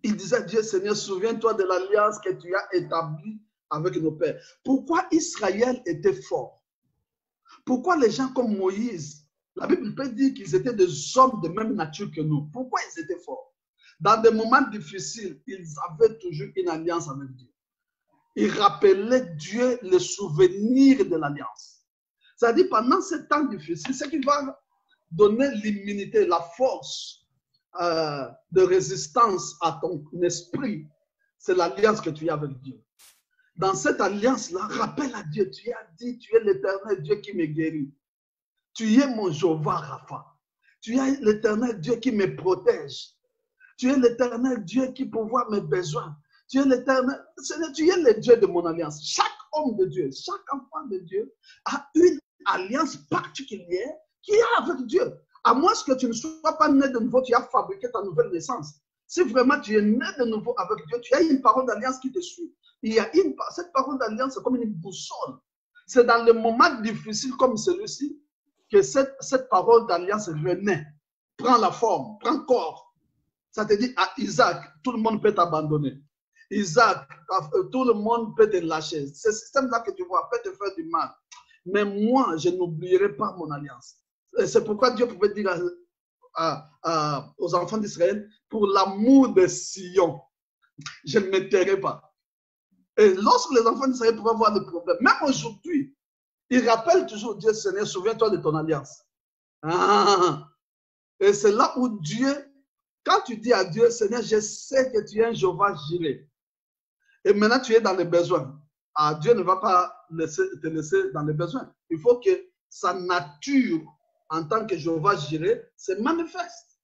Ils disaient à Dieu, Seigneur, souviens-toi de l'alliance que tu as établie avec nos pères. Pourquoi Israël était fort? Pourquoi les gens comme Moïse, la Bible peut dire qu'ils étaient des hommes de même nature que nous. Pourquoi ils étaient forts? Dans des moments difficiles, ils avaient toujours une alliance avec Dieu. Ils rappelaient Dieu le souvenir de l'alliance. C'est-à-dire, pendant ce temps difficile, ce qui va donner l'immunité, la force de résistance à ton esprit, c'est l'alliance que tu as avec Dieu. Dans cette alliance-là, rappelle à Dieu, tu as dit, tu es l'Éternel Dieu qui me guérit. Tu es mon Jéhovah Rapha. Tu es l'Éternel Dieu qui me protège. Tu es l'Éternel Dieu qui pourvoit mes besoins. Tu es l'Éternel, tu es le Dieu de mon alliance. Chaque homme de Dieu, chaque enfant de Dieu a une alliance particulière qui est avec Dieu. À moins que tu ne sois pas né de nouveau, tu as fabriqué ta nouvelle naissance. Si vraiment tu es né de nouveau avec Dieu, tu as une parole d'alliance qui te suit. Cette parole d'alliance, c'est comme une boussole. C'est dans les moments difficiles comme celui-ci que cette parole d'alliance renaît, prend la forme, prend corps. Ça te dit à Isaac, tout le monde peut t'abandonner. Isaac, tout le monde peut te lâcher. Ce système-là que tu vois peut te faire du mal. Mais moi, je n'oublierai pas mon alliance. C'est pourquoi Dieu pouvait dire aux enfants d'Israël, pour l'amour de Sion, je ne me tairai pas. Et lorsque les enfants d'Israël pouvaient voir des problèmes, même aujourd'hui, ils rappellent toujours Dieu, Seigneur, souviens-toi de ton alliance. Et c'est là où Dieu, quand tu dis à Dieu, Seigneur, je sais que tu es un Jéhovah Jireh. Et maintenant, tu es dans les besoins. Dieu ne va pas te laisser dans les besoins. Il faut que sa nature, en tant que Jéhovah Jireh, se manifeste.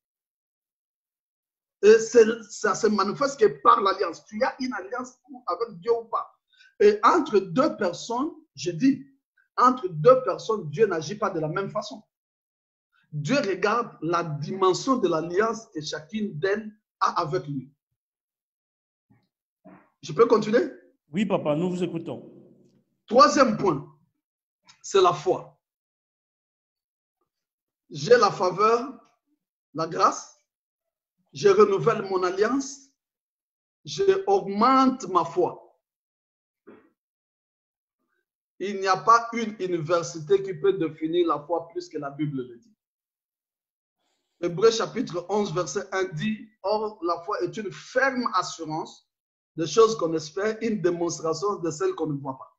Et ça se manifeste que par l'alliance. Tu as une alliance avec Dieu ou pas. Et entre deux personnes, je dis, entre deux personnes, Dieu n'agit pas de la même façon. Dieu regarde la dimension de l'alliance que chacune d'elles a avec lui. Je peux continuer? Oui, papa, nous vous écoutons. Troisième point, c'est la foi. J'ai la faveur, la grâce, je renouvelle mon alliance, je augmente ma foi. Il n'y a pas une université qui peut définir la foi plus que la Bible le dit. Hébreux chapitre 11, verset 1 dit, « Or, la foi est une ferme assurance des choses qu'on espère, une démonstration de celles qu'on ne voit pas. »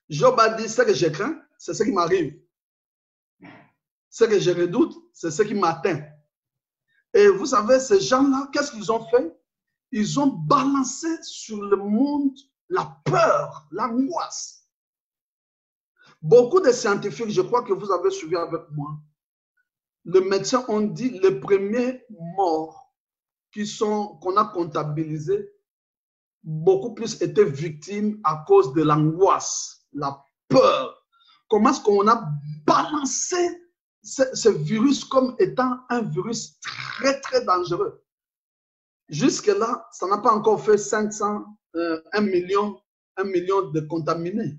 Job a dit, ce que je crains, c'est ce qui m'arrive. Ce que je redoute, c'est ce qui m'atteint. Et vous savez, ces gens-là, qu'est-ce qu'ils ont fait? Ils ont balancé sur le monde la peur, l'angoisse. Beaucoup de scientifiques, je crois que vous avez suivi avec moi, les médecins ont dit les premiers morts qu'on a comptabilisés, beaucoup plus été victimes à cause de l'angoisse, la peur. Comment est-ce qu'on a balancé ce virus comme étant un virus très, très dangereux? Jusque-là, ça n'a pas encore fait 1 million de contaminés.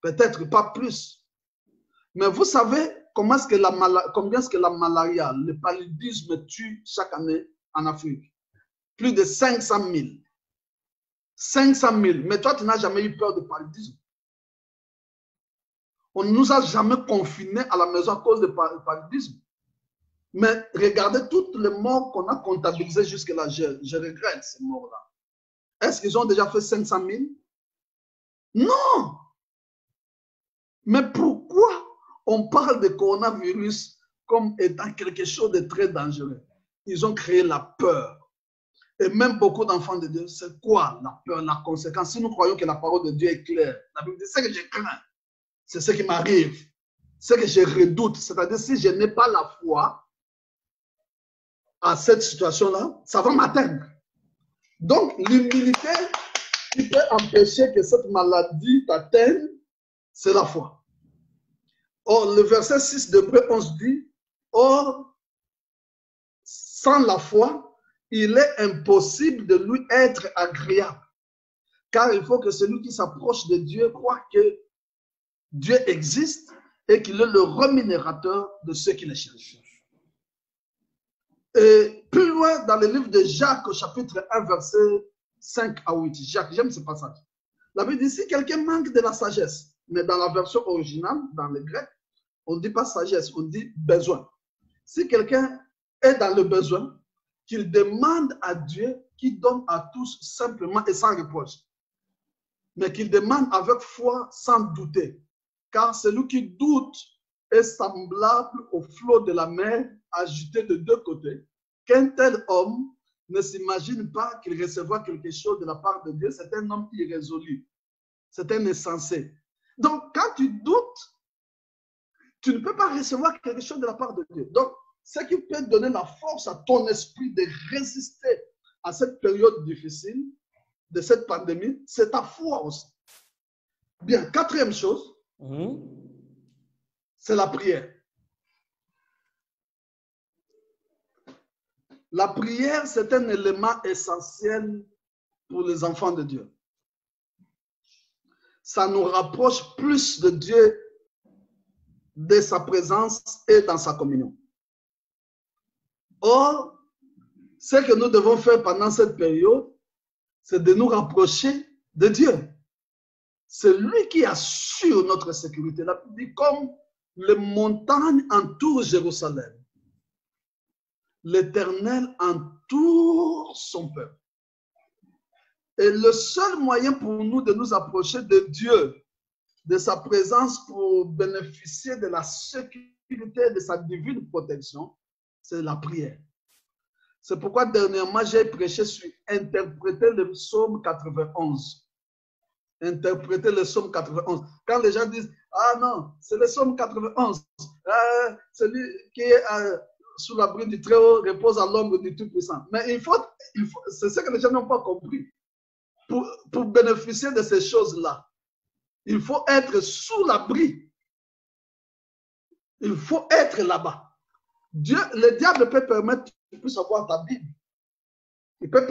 Peut-être pas plus. Mais vous savez combien est-ce que la malaria, le paludisme tue chaque année en Afrique? Plus de 500 000. 500 000. Mais toi, tu n'as jamais eu peur de paludisme. On ne nous a jamais confinés à la maison à cause de paludisme. Mais regardez toutes les morts qu'on a comptabilisées jusque-là. Je regrette ces morts-là. Est-ce qu'ils ont déjà fait 500 000? Non! Mais pourquoi on parle de coronavirus comme étant quelque chose de très dangereux? Ils ont créé la peur. Et même beaucoup d'enfants de Dieu, c'est quoi la peur, la conséquence? Si nous croyons que la parole de Dieu est claire, la Bible dit, c'est ce que je crains, c'est ce qui m'arrive, ce que je redoute. C'est-à-dire, si je n'ai pas la foi à cette situation-là, ça va m'atteindre. Donc, l'humilité qui peut empêcher que cette maladie t'atteigne, c'est la foi. Or, le verset 6 d'Hébreux 11 dit, or, sans la foi, il est impossible de lui être agréable. Car il faut que celui qui s'approche de Dieu croit que Dieu existe et qu'il est le rémunérateur de ceux qui le cherchent. Et plus loin, dans le livre de Jacques, au chapitre 1, verset 5 à 8. Jacques, j'aime ce passage. La Bible dit, si quelqu'un manque de la sagesse, mais dans la version originale, dans le grec, on ne dit pas sagesse, on dit besoin. Si quelqu'un est dans le besoin, qu'il demande à Dieu qui donne à tous simplement et sans reproche. Mais qu'il demande avec foi sans douter. Car celui qui doute est semblable au flot de la mer agité de deux côtés. Qu'un tel homme ne s'imagine pas qu'il recevra quelque chose de la part de Dieu. C'est un homme irrésolu. C'est un insensé. Donc, quand tu doutes, tu ne peux pas recevoir quelque chose de la part de Dieu. Donc, ce qui peut donner la force à ton esprit de résister à cette période difficile, de cette pandémie, c'est ta foi aussi. Bien, quatrième chose, c'est la prière. La prière, c'est un élément essentiel pour les enfants de Dieu. Ça nous rapproche plus de Dieu, de sa présence et dans sa communion. Or, ce que nous devons faire pendant cette période, c'est de nous rapprocher de Dieu. C'est lui qui assure notre sécurité. La Bible dit, comme les montagnes entourent Jérusalem, l'Éternel entoure son peuple. Et le seul moyen pour nous de nous approcher de Dieu, de sa présence pour bénéficier de la sécurité de sa divine protection, c'est la prière. C'est pourquoi dernièrement, j'ai prêché sur interpréter le psaume 91. Interpréter le psaume 91. Quand les gens disent, ah non, c'est le psaume 91. Celui qui est sous l'abri du Très-Haut repose à l'ombre du Tout-Puissant. Mais c'est ce que les gens n'ont pas compris. Pour bénéficier de ces choses-là, il faut être sous l'abri. Il faut être là-bas. Le diable peut permettre que tu puisses avoir ta Bible. Il peut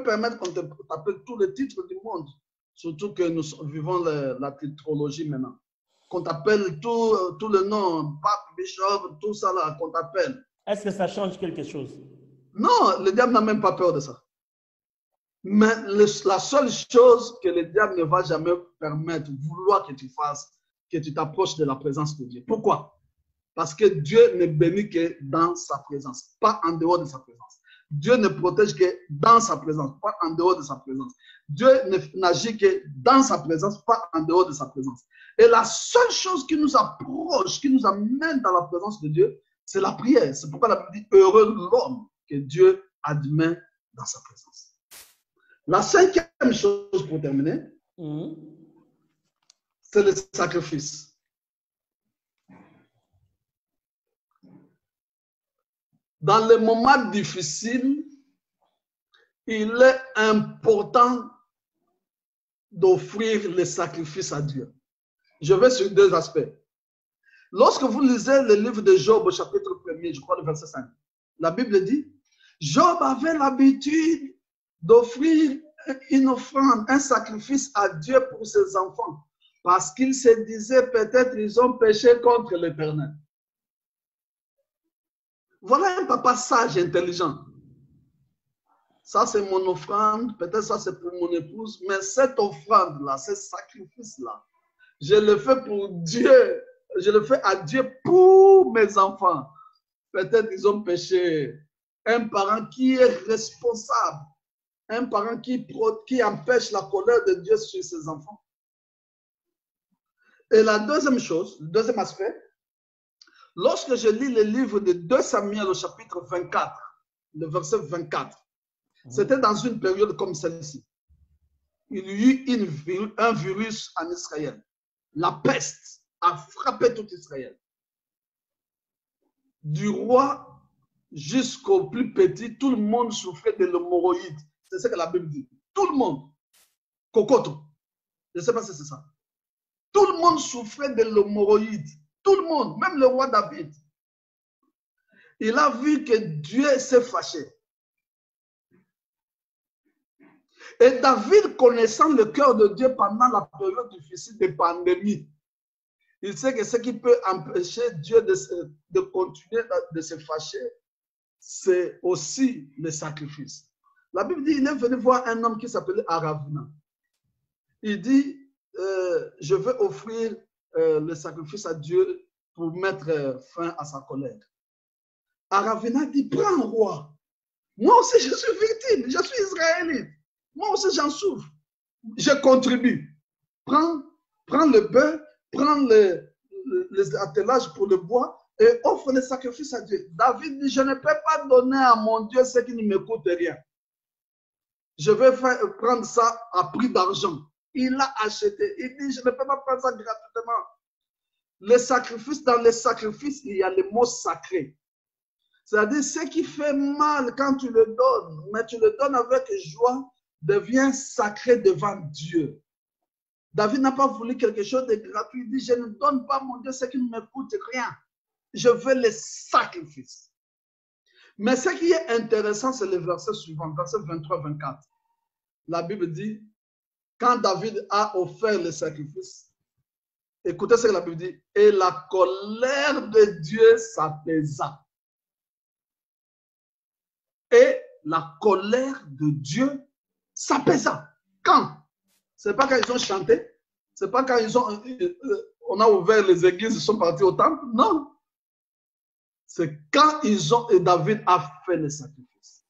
permettre qu'on t'appelle tous les titres du monde. Surtout que nous vivons la titrologie maintenant. Qu'on t'appelle tout le nom, pape, bishop, tout ça là, qu'on t'appelle. Est-ce que ça change quelque chose? Non, le diable n'a même pas peur de ça. Mais la seule chose que le diable ne va jamais permettre, vouloir que tu fasses, que tu t'approches de la présence de Dieu. Pourquoi? Parce que Dieu ne bénit que dans sa présence, pas en dehors de sa présence. Dieu ne protège que dans sa présence, pas en dehors de sa présence. Dieu n'agit que dans sa présence, pas en dehors de sa présence. Et la seule chose qui nous approche, qui nous amène dans la présence de Dieu, c'est la prière. C'est pourquoi la Bible dit, heureux l'homme que Dieu admet dans sa présence. La cinquième chose pour terminer, c'est le sacrifice. Dans les moments difficiles, il est important d'offrir les sacrifices à Dieu. Je vais sur deux aspects. Lorsque vous lisez le livre de Job au chapitre 1er, je crois le verset 5, la Bible dit, Job avait l'habitude d'offrir une offrande, un sacrifice à Dieu pour ses enfants, parce qu'il se disait peut-être ils ont péché contre l'Éternel. Voilà un papa sage, intelligent. Ça, c'est mon offrande, peut-être ça, c'est pour mon épouse, mais cette offrande-là, ce sacrifice-là, je le fais pour Dieu, je le fais à Dieu pour mes enfants. Peut-être ils ont péché. Un parent qui est responsable, un parent qui empêche la colère de Dieu sur ses enfants. Et la deuxième chose, le deuxième aspect, lorsque je lis le livre de 2 Samuel au chapitre 24, le verset 24, c'était dans une période comme celle-ci. Il y eut un virus en Israël. La peste a frappé tout Israël. Du roi jusqu'au plus petit, tout le monde souffrait de l'hémorroïde. C'est ce que la Bible dit. Tout le monde. Cocotte. Je ne sais pas si c'est ça. Tout le monde souffrait de l'hémorroïde. Tout le monde, même le roi David. Il a vu que Dieu s'est fâché. Et David, connaissant le cœur de Dieu pendant la période difficile de pandémie, il sait que ce qui peut empêcher Dieu de continuer de se fâcher, c'est aussi le sacrifice. La Bible dit, il est venu voir un homme qui s'appelait Aravina. Il dit, je veux offrir le sacrifice à Dieu pour mettre fin à sa colère. Aravina dit, prends, roi. Moi aussi, je suis victime. Je suis israélite. Moi aussi, j'en souffre. Je contribue. Prends le bœuf, prends les attelages pour le bois et offre le sacrifice à Dieu. David dit, je ne peux pas donner à mon Dieu ce qui ne me coûte rien. Je vais prendre ça à prix d'argent. Il a acheté. Il dit, je ne peux pas prendre ça gratuitement. Les sacrifices, dans les sacrifices, il y a les mots sacrés. C'est-à-dire, ce qui fait mal quand tu le donnes, mais tu le donnes avec joie, devient sacré devant Dieu. David n'a pas voulu quelque chose de gratuit. Il dit, je ne donne pas mon Dieu ce qui ne me coûte rien. Je veux les sacrifices. Mais ce qui est intéressant, c'est le verset suivant, verset 23-24. La Bible dit, quand David a offert le sacrifice, écoutez ce que la Bible dit, et la colère de Dieu s'apaisa. Et la colère de Dieu s'apaisa. Quand? Ce n'est pas quand ils ont chanté, ce n'est pas quand on a ouvert les églises, ils sont partis au temple, non. C'est quand et David a fait le sacrifice.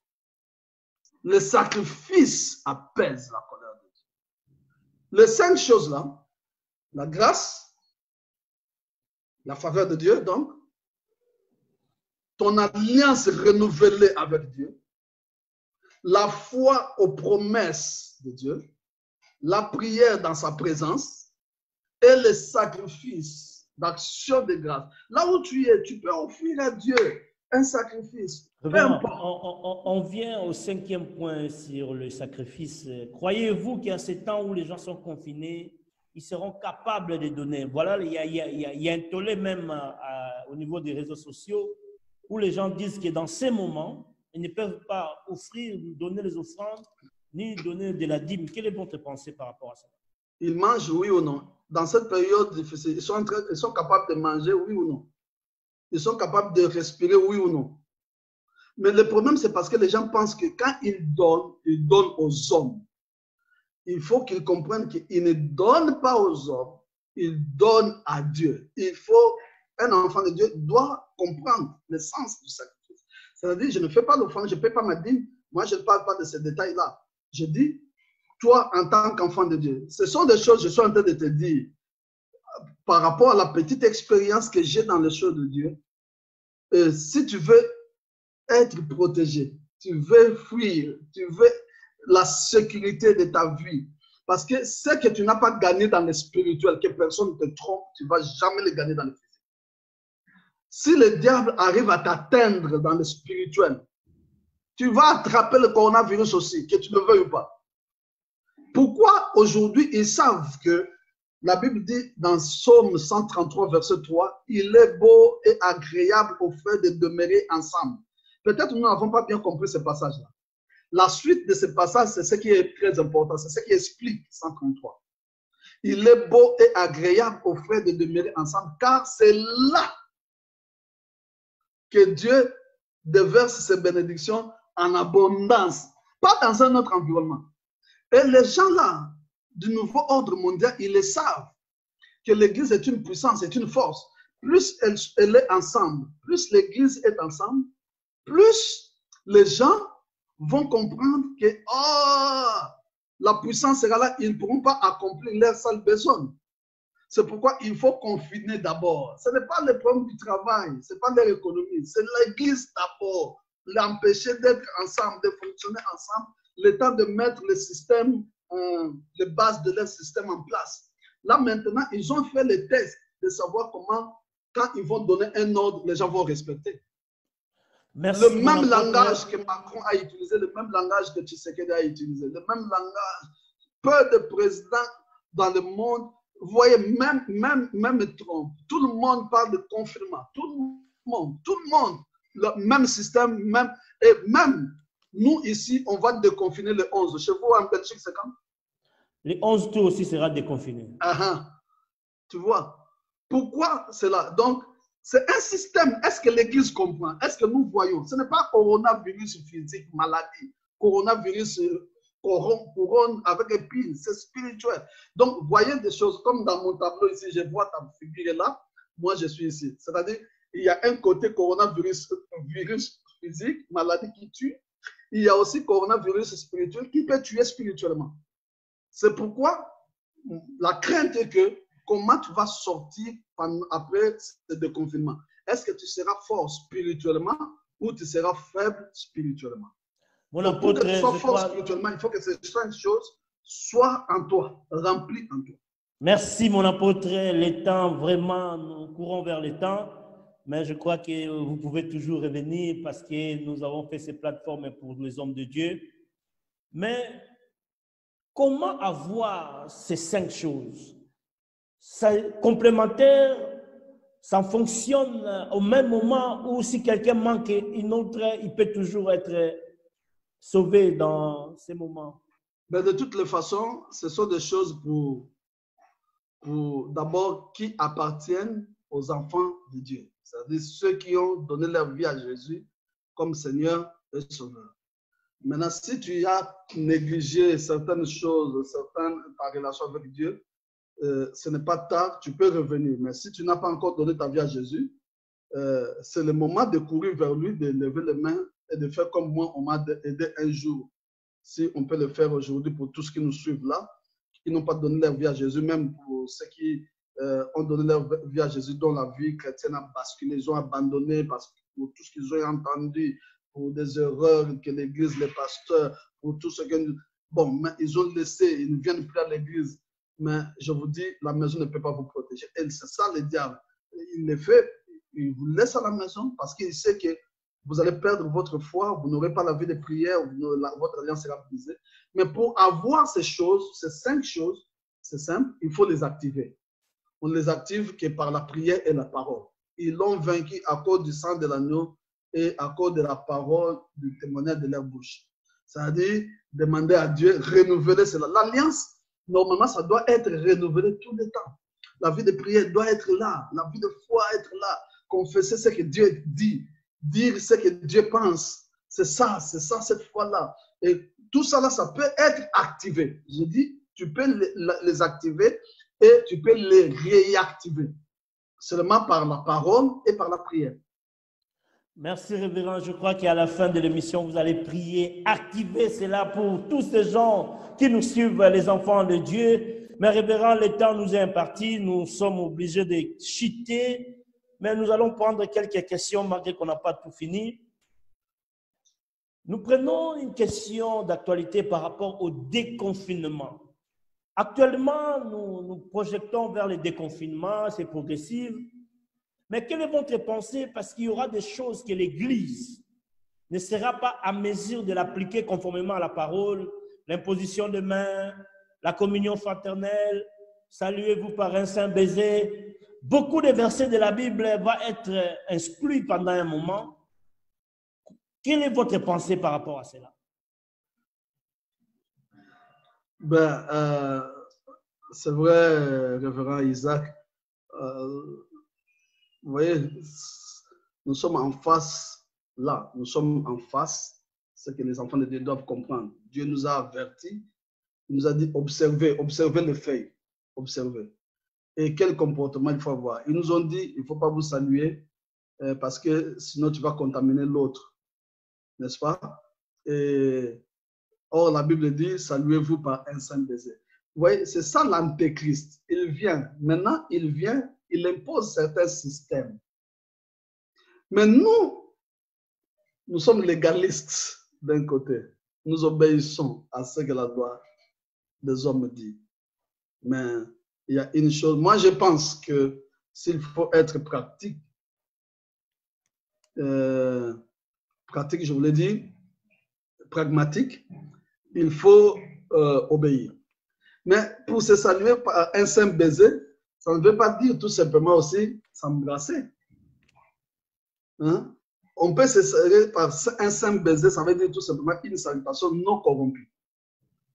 Le sacrifice apaise la colère de Dieu. Les 5 choses-là, la grâce, la faveur de Dieu, donc, ton alliance renouvelée avec Dieu, la foi aux promesses de Dieu, la prière dans sa présence et le sacrifice d'action de grâce. Là où tu es, tu peux offrir à Dieu un sacrifice. On vient au 5e point sur le sacrifice. Croyez-vous qu'à ces temps où les gens sont confinés, ils seront capables de donner? Voilà, il y a un tollé même au niveau des réseaux sociaux où les gens disent que dans ces moments, ils ne peuvent pas offrir, donner les offrandes, ni donner de la dîme. Quelle est votre pensée par rapport à ça? Ils mangent, oui ou non? Dans cette période difficile, ils sont capables de manger, oui ou non? Ils sont capables de respirer, oui ou non? Mais le problème, c'est parce que les gens pensent que quand ils donnent aux hommes. Il faut qu'ils comprennent qu'ils ne donnent pas aux hommes, ils donnent à Dieu. Un enfant de Dieu doit comprendre le sens du sacrifice. C'est-à-dire, je ne fais pas l'offrande, je ne paie pas ma dîme. Moi, je ne parle pas de ces détails-là. Je dis, toi, en tant qu'enfant de Dieu, ce sont des choses que je suis en train de te dire par rapport à la petite expérience que j'ai dans les choses de Dieu. Si tu veux être protégé, tu veux fuir, tu veux la sécurité de ta vie, parce que ce que tu n'as pas gagné dans le spirituel, que personne ne te trompe, tu ne vas jamais le gagner dans le physique. Si le diable arrive à t'atteindre dans le spirituel, tu vas attraper le coronavirus aussi, que tu ne veuilles pas. Pourquoi aujourd'hui ils savent que la Bible dit dans Psaume 133, verset 3, il est beau et agréable aux frères de demeurer ensemble. Peut-être nous n'avons pas bien compris ce passage-là. La suite de ce passage, c'est ce qui est très important, c'est ce qui explique 133. Il est beau et agréable aux frères de demeurer ensemble, car c'est là que Dieu déverse ses bénédictions en abondance, pas dans un autre environnement. Et les gens là, du nouveau ordre mondial, ils le savent que l'Église est une puissance, est une force. Plus elle est ensemble, plus l'Église est ensemble, plus les gens vont comprendre que la puissance sera là, ils ne pourront pas accomplir leur seule besoin. C'est pourquoi il faut confiner d'abord. Ce n'est pas le problème du travail, ce n'est pas leur économie, c'est l'Église d'abord. L'empêcher d'être ensemble, de fonctionner ensemble, le temps de mettre le système, les bases de leur système en place. Là maintenant, ils ont fait les tests de savoir comment, quand ils vont donner un ordre, les gens vont respecter. Merci, le même langage que Macron a utilisé, le même langage que Tshisekedi a utilisé, le même langage. Peu de présidents dans le monde, vous voyez, même Trump, tout le monde parle de confinement. Tout le monde, le même système, et même nous ici, on va déconfiner le 11. Chez vous en Belgique, c'est quand? Le 11 tout aussi sera déconfiné. Tu vois, pourquoi cela? Donc, c'est un système. Est-ce que l'Église comprend? Est-ce que nous voyons? Ce n'est pas coronavirus physique, maladie. Coronavirus couronne avec un pile. C'est spirituel. Donc, voyez des choses comme dans mon tableau ici, je vois ta figure là. Moi, je suis ici. C'est-à-dire, il y a un côté coronavirus virus physique, maladie qui tue. Il y a aussi coronavirus spirituel qui peut tuer spirituellement. C'est pourquoi la crainte est que comment tu vas sortir après ce déconfinement? Est-ce que tu seras fort spirituellement ou tu seras faible spirituellement? Donc, pour que tu sois fort spirituellement, il faut que ces 5 choses soient en toi, remplies en toi. Merci mon apôtre. Les temps, vraiment, nous courons vers les temps. Mais je crois que vous pouvez toujours revenir parce que nous avons fait ces plateformes pour les hommes de Dieu. Mais comment avoir ces 5 choses? Ça, complémentaire, ça fonctionne au même moment où si quelqu'un manque une autre, il peut toujours être sauvé dans ces moments. Mais de toutes les façons, ce sont des choses pour d'abord qui appartiennent aux enfants de Dieu. C'est-à-dire ceux qui ont donné leur vie à Jésus comme Seigneur et Sauveur. Maintenant, si tu as négligé certaines choses, ta relation avec Dieu, ce n'est pas tard, tu peux revenir. Mais si tu n'as pas encore donné ta vie à Jésus, c'est le moment de courir vers lui, de lever les mains et de faire comme moi, on m'a aidé un jour. Si on peut le faire aujourd'hui pour tous qui nous suivent là, qui n'ont pas donné leur vie à Jésus, même pour ceux qui ont donné leur vie à Jésus, dont la vie chrétienne a basculé, ils ont abandonné parce que pour tout ce qu'ils ont entendu, pour des erreurs que l'Église, les pasteurs, pour tout ce que... Bon, mais ils ont laissé, ils ne viennent plus à l'Église. Mais je vous dis, la maison ne peut pas vous protéger. Et c'est ça le diable. Il le fait, il vous laisse à la maison parce qu'il sait que vous allez perdre votre foi, vous n'aurez pas la vie de prière, votre alliance sera brisée. Mais pour avoir ces choses, ces 5 choses, c'est simple, il faut les activer. On les active que par la prière et la parole. Ils l'ont vaincu à cause du sang de l'agneau et à cause de la parole du témoignage de leur bouche. C'est-à-dire, demander à Dieu, renouveler cela. L'alliance, normalement, ça doit être renouvelé tout le temps. La vie de prière doit être là. La vie de foi être là. Confesser ce que Dieu dit. Dire ce que Dieu pense. C'est ça cette foi-là. Et tout ça là, ça peut être activé. Je dis, tu peux les activer et tu peux les réactiver. Seulement par la parole et par la prière. Merci, révérend. Je crois qu'à la fin de l'émission, vous allez prier, activer cela pour tous ces gens qui nous suivent, les enfants de Dieu. Mais révérend, le temps nous est imparti. Nous sommes obligés de chuter. Mais nous allons prendre quelques questions, malgré qu'on n'a pas tout fini. Nous prenons une question d'actualité par rapport au déconfinement. Actuellement, nous projetons vers le déconfinement, c'est progressif. Mais quelle est votre pensée? Parce qu'il y aura des choses que l'Église ne sera pas à mesure de l'appliquer conformément à la parole, l'imposition de mains, la communion fraternelle, saluez-vous par un saint baiser. Beaucoup de versets de la Bible vont être exclus pendant un moment. Quelle est votre pensée par rapport à cela? Ben, c'est vrai, révérend Isaac. Vous voyez, nous sommes en face, là, nous sommes en face, ce que les enfants de Dieu doivent comprendre. Dieu nous a avertis, il nous a dit observez, observez les faits, observez. Et quel comportement il faut avoir. Ils nous ont dit, il ne faut pas vous saluer parce que sinon tu vas contaminer l'autre, n'est-ce pas? Et, or, la Bible dit, saluez-vous par un saint baiser. Vous voyez, c'est ça l'antéchrist. Il vient, maintenant, il vient, il impose certains systèmes. Mais nous sommes légalistes d'un côté. Nous obéissons à ce que la loi des hommes dit. Mais il y a une chose, moi je pense que s'il faut être pratique, je voulais dire, pragmatique, il faut obéir. Mais pour se saluer par un simple baiser, ça ne veut pas dire tout simplement aussi s'embrasser. Hein? On peut se saluer par un simple baiser, ça veut dire tout simplement une salutation non corrompue.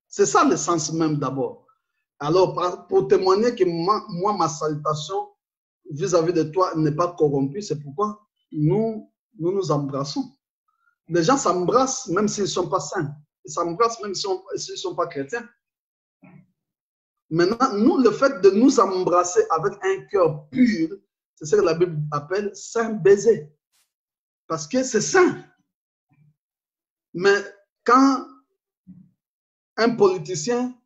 C'est ça le sens même d'abord. Alors, pour témoigner que moi, ma salutation vis-à-vis de toi n'est pas corrompue, c'est pourquoi nous nous embrassons. Les gens s'embrassent même s'ils ne sont pas saints. Ils s'embrassent même s'ils ne sont pas chrétiens. Maintenant, nous, le fait de nous embrasser avec un cœur pur, c'est ce que la Bible appelle saint baiser. Parce que c'est saint. Mais quand un politicien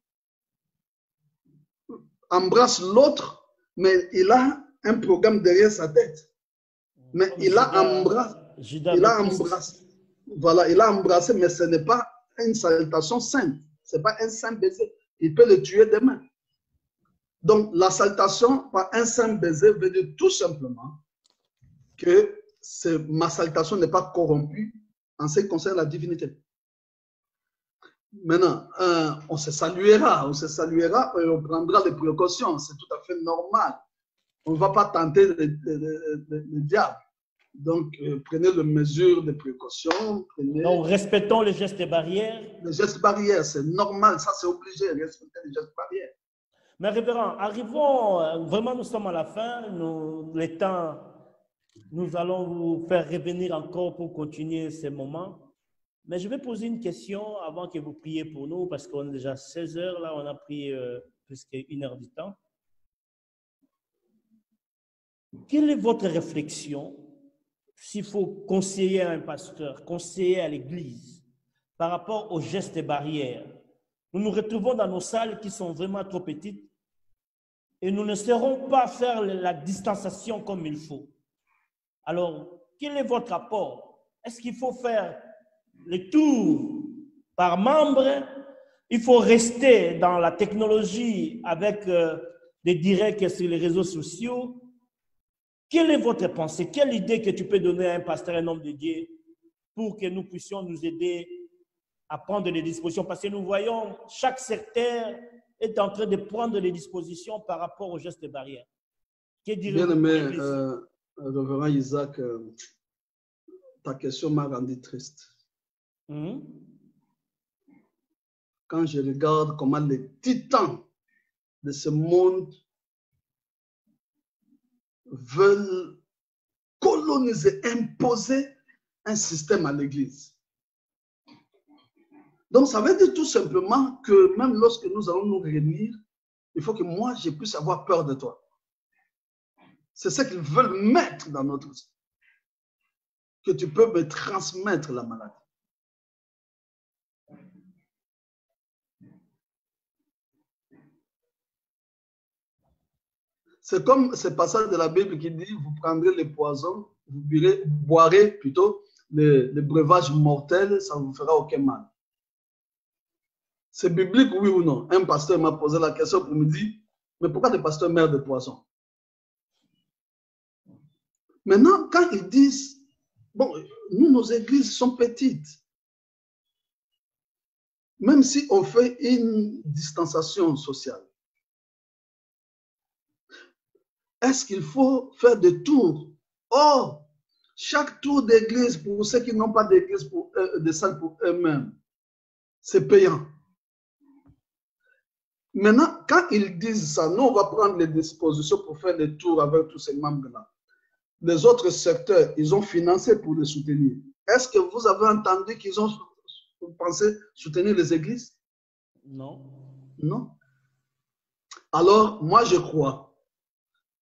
embrasse l'autre, mais il a un programme derrière sa tête. Mais il a embrassé. Voilà, il a embrassé, mais ce n'est pas une salutation sainte. Ce n'est pas un saint baiser. Il peut le tuer demain. Donc, la salutation par un saint baiser veut dire tout simplement que ma salutation n'est pas corrompue en ce qui concerne la divinité. Maintenant, on se saluera et on prendra les précautions. C'est tout à fait normal. On ne va pas tenter le diable. Donc, prenez les mesures de précaution. Donc, respectons les gestes barrières. Les gestes barrières, c'est normal. Ça, c'est obligé. Respecter les gestes barrières. Mais révérend, arrivons, vraiment nous sommes à la fin, les temps, nous allons vous faire revenir encore pour continuer ces moments. Mais je vais poser une question avant que vous priez pour nous, parce qu'on est déjà 16 heures, là, on a pris plus qu'une heure du temps. Quelle est votre réflexion s'il faut conseiller à un pasteur, conseiller à l'église par rapport aux gestes barrières? Nous nous retrouvons dans nos salles qui sont vraiment trop petites et nous ne saurons pas faire la distanciation comme il faut. Alors, quel est votre apport? Est-ce qu'il faut faire le tour par membre? Il faut rester dans la technologie avec des directs sur les réseaux sociaux? Quelle est votre pensée? Quelle idée que tu peux donner à un pasteur, un homme de Dieu, pour que nous puissions nous aider à prendre les dispositions? Parce que nous voyons chaque secteur est en train de prendre les dispositions par rapport aux gestes barrières. Bien aimé, révérend Isaac, ta question m'a rendu triste. Quand je regarde comment les titans de ce monde veulent coloniser, imposer un système à l'Église. Donc, ça veut dire tout simplement que même lorsque nous allons nous réunir, il faut que moi, je puisse avoir peur de toi. C'est ce qu'ils veulent mettre dans notre vie. Que tu peux me transmettre la maladie. C'est comme ce passage de la Bible qui dit, vous prendrez les poisons, vous boirez plutôt les breuvages mortels, ça ne vous fera aucun mal. C'est biblique, oui ou non? Un pasteur m'a posé la question pour me dire, mais pourquoi les pasteurs meurent de poisons? Maintenant, quand ils disent, bon, nous, nos églises sont petites. Même si on fait une distanciation sociale, est-ce qu'il faut faire des tours? Or, chaque tour d'église, pour ceux qui n'ont pas d'église, de salle pour eux-mêmes, c'est payant. Maintenant, quand ils disent ça, nous, on va prendre les dispositions pour faire des tours avec tous ces membres-là. Les autres secteurs, ils ont financé pour les soutenir. Est-ce que vous avez entendu qu'ils ont pensé soutenir les églises? Non. Non. Alors, moi, je crois,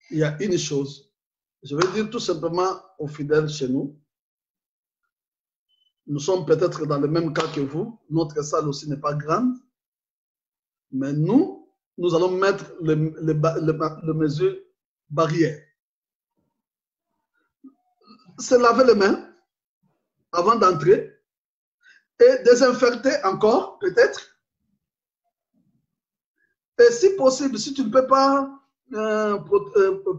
il y a une chose. Je vais dire tout simplement aux fidèles chez nous. Nous sommes peut-être dans le même cas que vous. Notre salle aussi n'est pas grande. Mais nous allons mettre les mesures barrières. Se laver les mains avant d'entrer et désinfecter encore, peut-être. Et si possible, si tu ne peux pas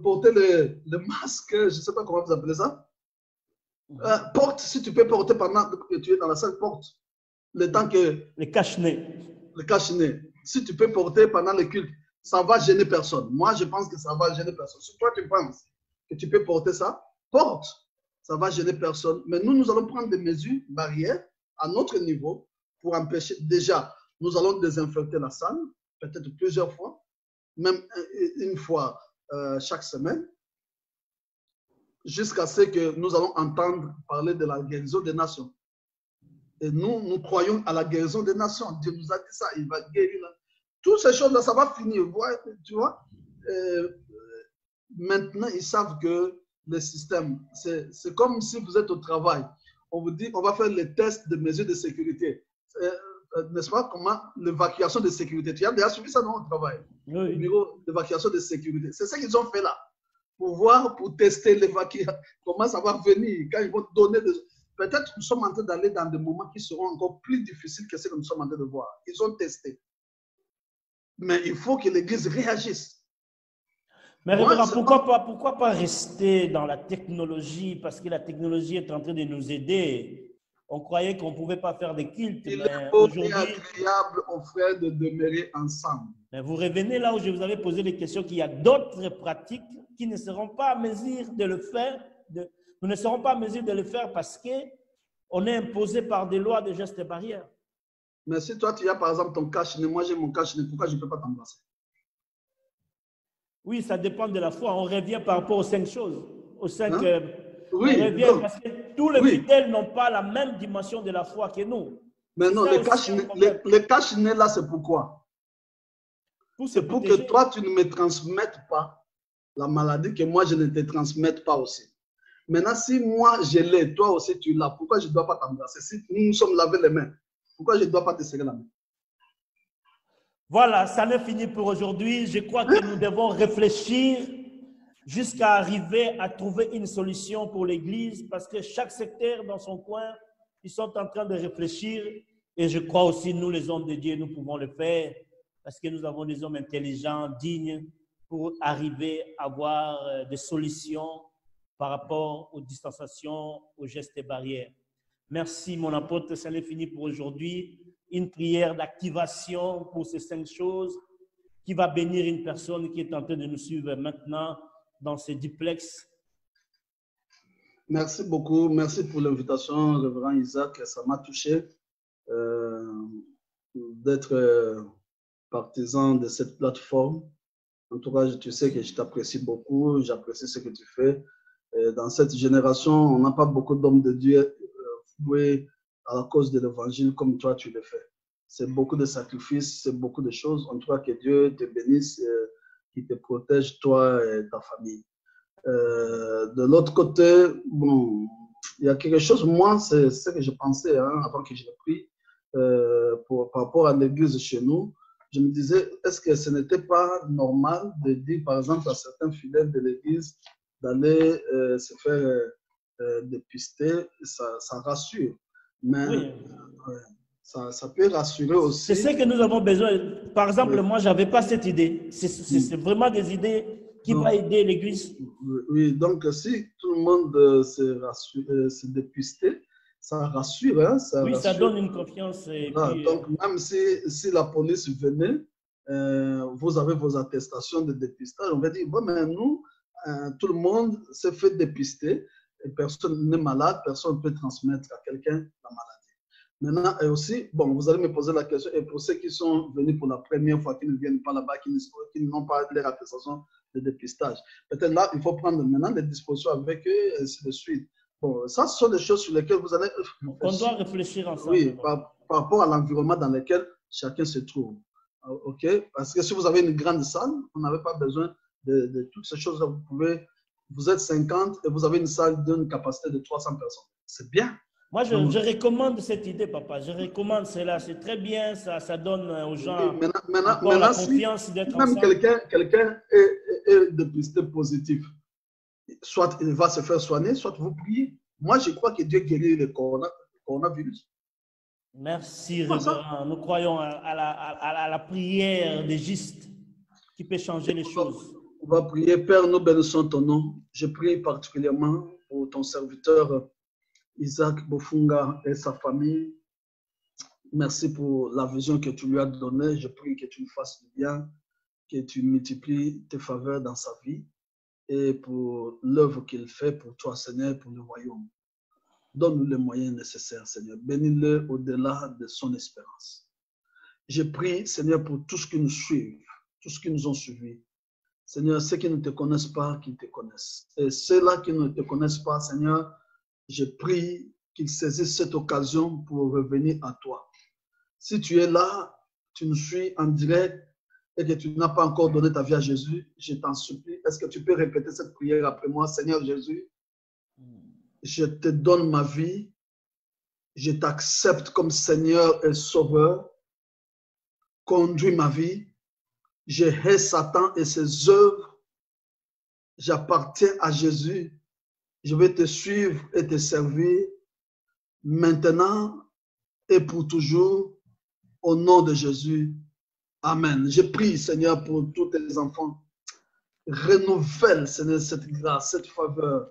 porter le masque, je ne sais pas comment vous appelez ça, porte, si tu peux porter pendant que tu es dans la salle, porte. Le temps que... Le cache-nez. Le cache-nez. Si tu peux porter pendant le culte, ça va gêner personne. Moi, je pense que ça va gêner personne. Si toi, tu penses que tu peux porter ça, porte. Ça va gêner personne. Mais nous allons prendre des mesures barrières à notre niveau pour empêcher. Déjà, nous allons désinfecter la salle, peut-être plusieurs fois, même une fois chaque semaine, jusqu'à ce que nous allons entendre parler de la guérison des nations. Et nous croyons à la guérison des nations. Dieu nous a dit ça, il va guérir. Toutes ces choses-là, ça va finir. Tu vois, maintenant, ils savent que le système, c'est comme si vous êtes au travail. On vous dit, on va faire les tests de mesures de sécurité. N'est-ce pas, comment l'évacuation de sécurité. Tu as déjà suivi ça dans le travail? Oui. Le bureau d'évacuation de sécurité. C'est ça qu'ils ont fait là. Pour tester l'évacuation. Comment ça va venir. Quand ils vont donner des... Peut-être que nous sommes en train d'aller dans des moments qui seront encore plus difficiles que ce que nous sommes en train de voir. Ils ont testé. Mais il faut que l'Église réagisse. Mais pourquoi pas rester dans la technologie? Parce que la technologie est en train de nous aider. On croyait qu'on ne pouvait pas faire des cultes. Il est beau et agréable aux frères de demeurer ensemble. Mais vous revenez là où je vous avais posé les questions, qu'il y a d'autres pratiques qui ne seront pas à mesure de le faire. Nous ne serons pas à mesure de le faire parce qu'on est imposé par des lois de gestes et barrières. Mais si toi, tu as par exemple ton cache-nez, moi j'ai mon cache-nez, pourquoi je ne peux pas t'embrasser? Oui, ça dépend de la foi. On revient par rapport aux 5 choses. Aux 5... oui, on revient parce que tous les fidèles n'ont pas la même dimension de la foi que nous. Mais non, le cache-nez là, c'est pourquoi? C'est pour que toi, tu ne me transmettes pas la maladie, que moi, je ne te transmette pas aussi. Maintenant, si moi, je l'ai, toi aussi, tu l'as, pourquoi je ne dois pas t'embrasser? Si nous nous sommes lavés les mains, pourquoi je ne dois pas te serrer la main? Voilà, ça n'est fini pour aujourd'hui. Je crois que nous devons réfléchir jusqu'à arriver à trouver une solution pour l'Église parce que chaque secteur dans son coin, ils sont en train de réfléchir et je crois aussi, nous, les hommes de Dieu, nous pouvons le faire parce que nous avons des hommes intelligents, dignes pour arriver à avoir des solutions par rapport aux distanciations, aux gestes et barrières. Merci, mon apôtre, ça n'est fini pour aujourd'hui. Une prière d'activation pour ces 5 choses qui va bénir une personne qui est en train de nous suivre maintenant dans ces duplex. Merci beaucoup. Merci pour l'invitation, révérend Isaac. Ça m'a touché d'être partisan de cette plateforme. En tout cas, tu sais que je t'apprécie beaucoup. J'apprécie ce que tu fais. Dans cette génération, on n'a pas beaucoup d'hommes de Dieu voués à la cause de l'évangile comme toi, tu le fais. C'est beaucoup de sacrifices, c'est beaucoup de choses. En tout cas, que Dieu te bénisse, qu'il te protège, toi et ta famille. De l'autre côté, bon, il y a quelque chose, moi, c'est ce que je pensais avant que je le prie, par rapport à l'église chez nous. Je me disais, est-ce que ce n'était pas normal de dire, par exemple, à certains fidèles de l'église d'aller se faire dépister? Ça rassure. Mais oui. Ça peut rassurer aussi. C'est ce que nous avons besoin. Par exemple, moi, je n'avais pas cette idée. C'est vraiment des idées qui va aider l'Église. Oui, donc si tout le monde se dépistait, ça rassure. Hein, ça Oui, rassure. ça donne une confiance. Et Voilà, puis, donc même si la police venait, vous avez vos attestations de dépistage, on va dire, bon, mais nous, tout le monde s'est fait dépister, et personne n'est malade, personne ne peut transmettre à quelqu'un la maladie. Maintenant, et aussi, bon, vous allez me poser la question, et pour ceux qui sont venus pour la première fois, qui ne viennent pas là-bas, qui n'ont pas leur attestation de dépistage, peut-être là, il faut prendre maintenant des dispositions avec eux, et ainsi de suite. Bon, ça, ce sont des choses sur lesquelles vous allez réfléchir. On doit réfléchir ensemble. Oui, par rapport à l'environnement dans lequel chacun se trouve. OK? Parce que si vous avez une grande salle, vous n'avez pas besoin de toutes ces choses-là. Vous êtes 50 et vous avez une salle d'une capacité de 300 personnes. C'est bien. Moi, je recommande cette idée, papa. Je recommande cela. C'est très bien. Ça donne aux gens maintenant, la confiance d'être ensemble. Même quelqu'un est dépisté positif, soit il va se faire soigner, soit vous priez. Moi, je crois que Dieu guérit le coronavirus. Merci, révérend. Nous croyons à la prière des justes qui peut changer les choses. On va prier. Père, nous bénissons ton nom. Je prie particulièrement pour ton serviteur Isaac Bofunga et sa famille. Merci pour la vision que tu lui as donnée. Je prie que tu lui fasses du bien, que tu multiplies tes faveurs dans sa vie et pour l'œuvre qu'il fait pour toi, Seigneur, pour le royaume. Donne-nous les moyens nécessaires, Seigneur. Bénis-le au-delà de son espérance. Je prie, Seigneur, pour tous ceux qui nous suivent, tous ceux qui nous ont suivis. Seigneur, ceux qui ne te connaissent pas, qu'ils te connaissent. Et ceux-là qui ne te connaissent pas, Seigneur, je prie qu'ils saisissent cette occasion pour revenir à toi. Si tu es là, tu nous suis en direct et que tu n'as pas encore donné ta vie à Jésus, je t'en supplie. Est-ce que tu peux répéter cette prière après moi? Seigneur Jésus, je te donne ma vie. Je t'accepte comme Seigneur et Sauveur. Conduis ma vie. Je hais Satan et ses œuvres. J'appartiens à Jésus. Je vais te suivre et te servir maintenant et pour toujours au nom de Jésus. Amen. Je prie, Seigneur, pour tous tes enfants. Renouvelle, Seigneur, cette grâce, cette faveur.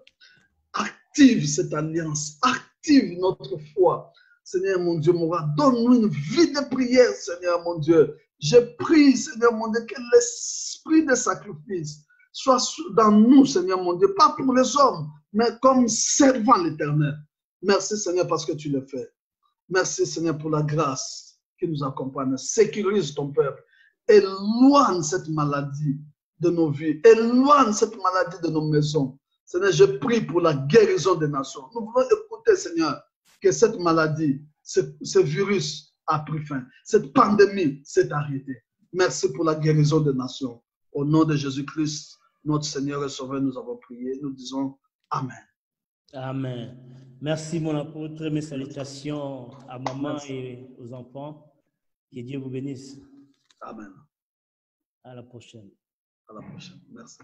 Active cette alliance. Active notre foi. Seigneur, mon Dieu, mon roi, donne-nous une vie de prière, Seigneur, mon Dieu. Je prie, Seigneur, mon Dieu, que l'esprit de sacrifice soit dans nous, Seigneur, mon Dieu, pas pour les hommes, mais comme servant l'Éternel. Merci, Seigneur, parce que tu le fais. Merci, Seigneur, pour la grâce qui nous accompagne. Sécurise ton peuple. Éloigne cette maladie de nos vies. Éloigne cette maladie de nos maisons. Seigneur, je prie pour la guérison des nations. Nous voulons écouter, Seigneur, que cette maladie, ce virus a pris fin. Cette pandémie s'est arrêtée. Merci pour la guérison des nations. Au nom de Jésus-Christ, notre Seigneur et Sauveur, nous avons prié. Nous disons Amen. Amen. Merci, mon apôtre. Mes salutations à maman et aux enfants. Que Dieu vous bénisse. Amen. À la prochaine. À la prochaine. Merci.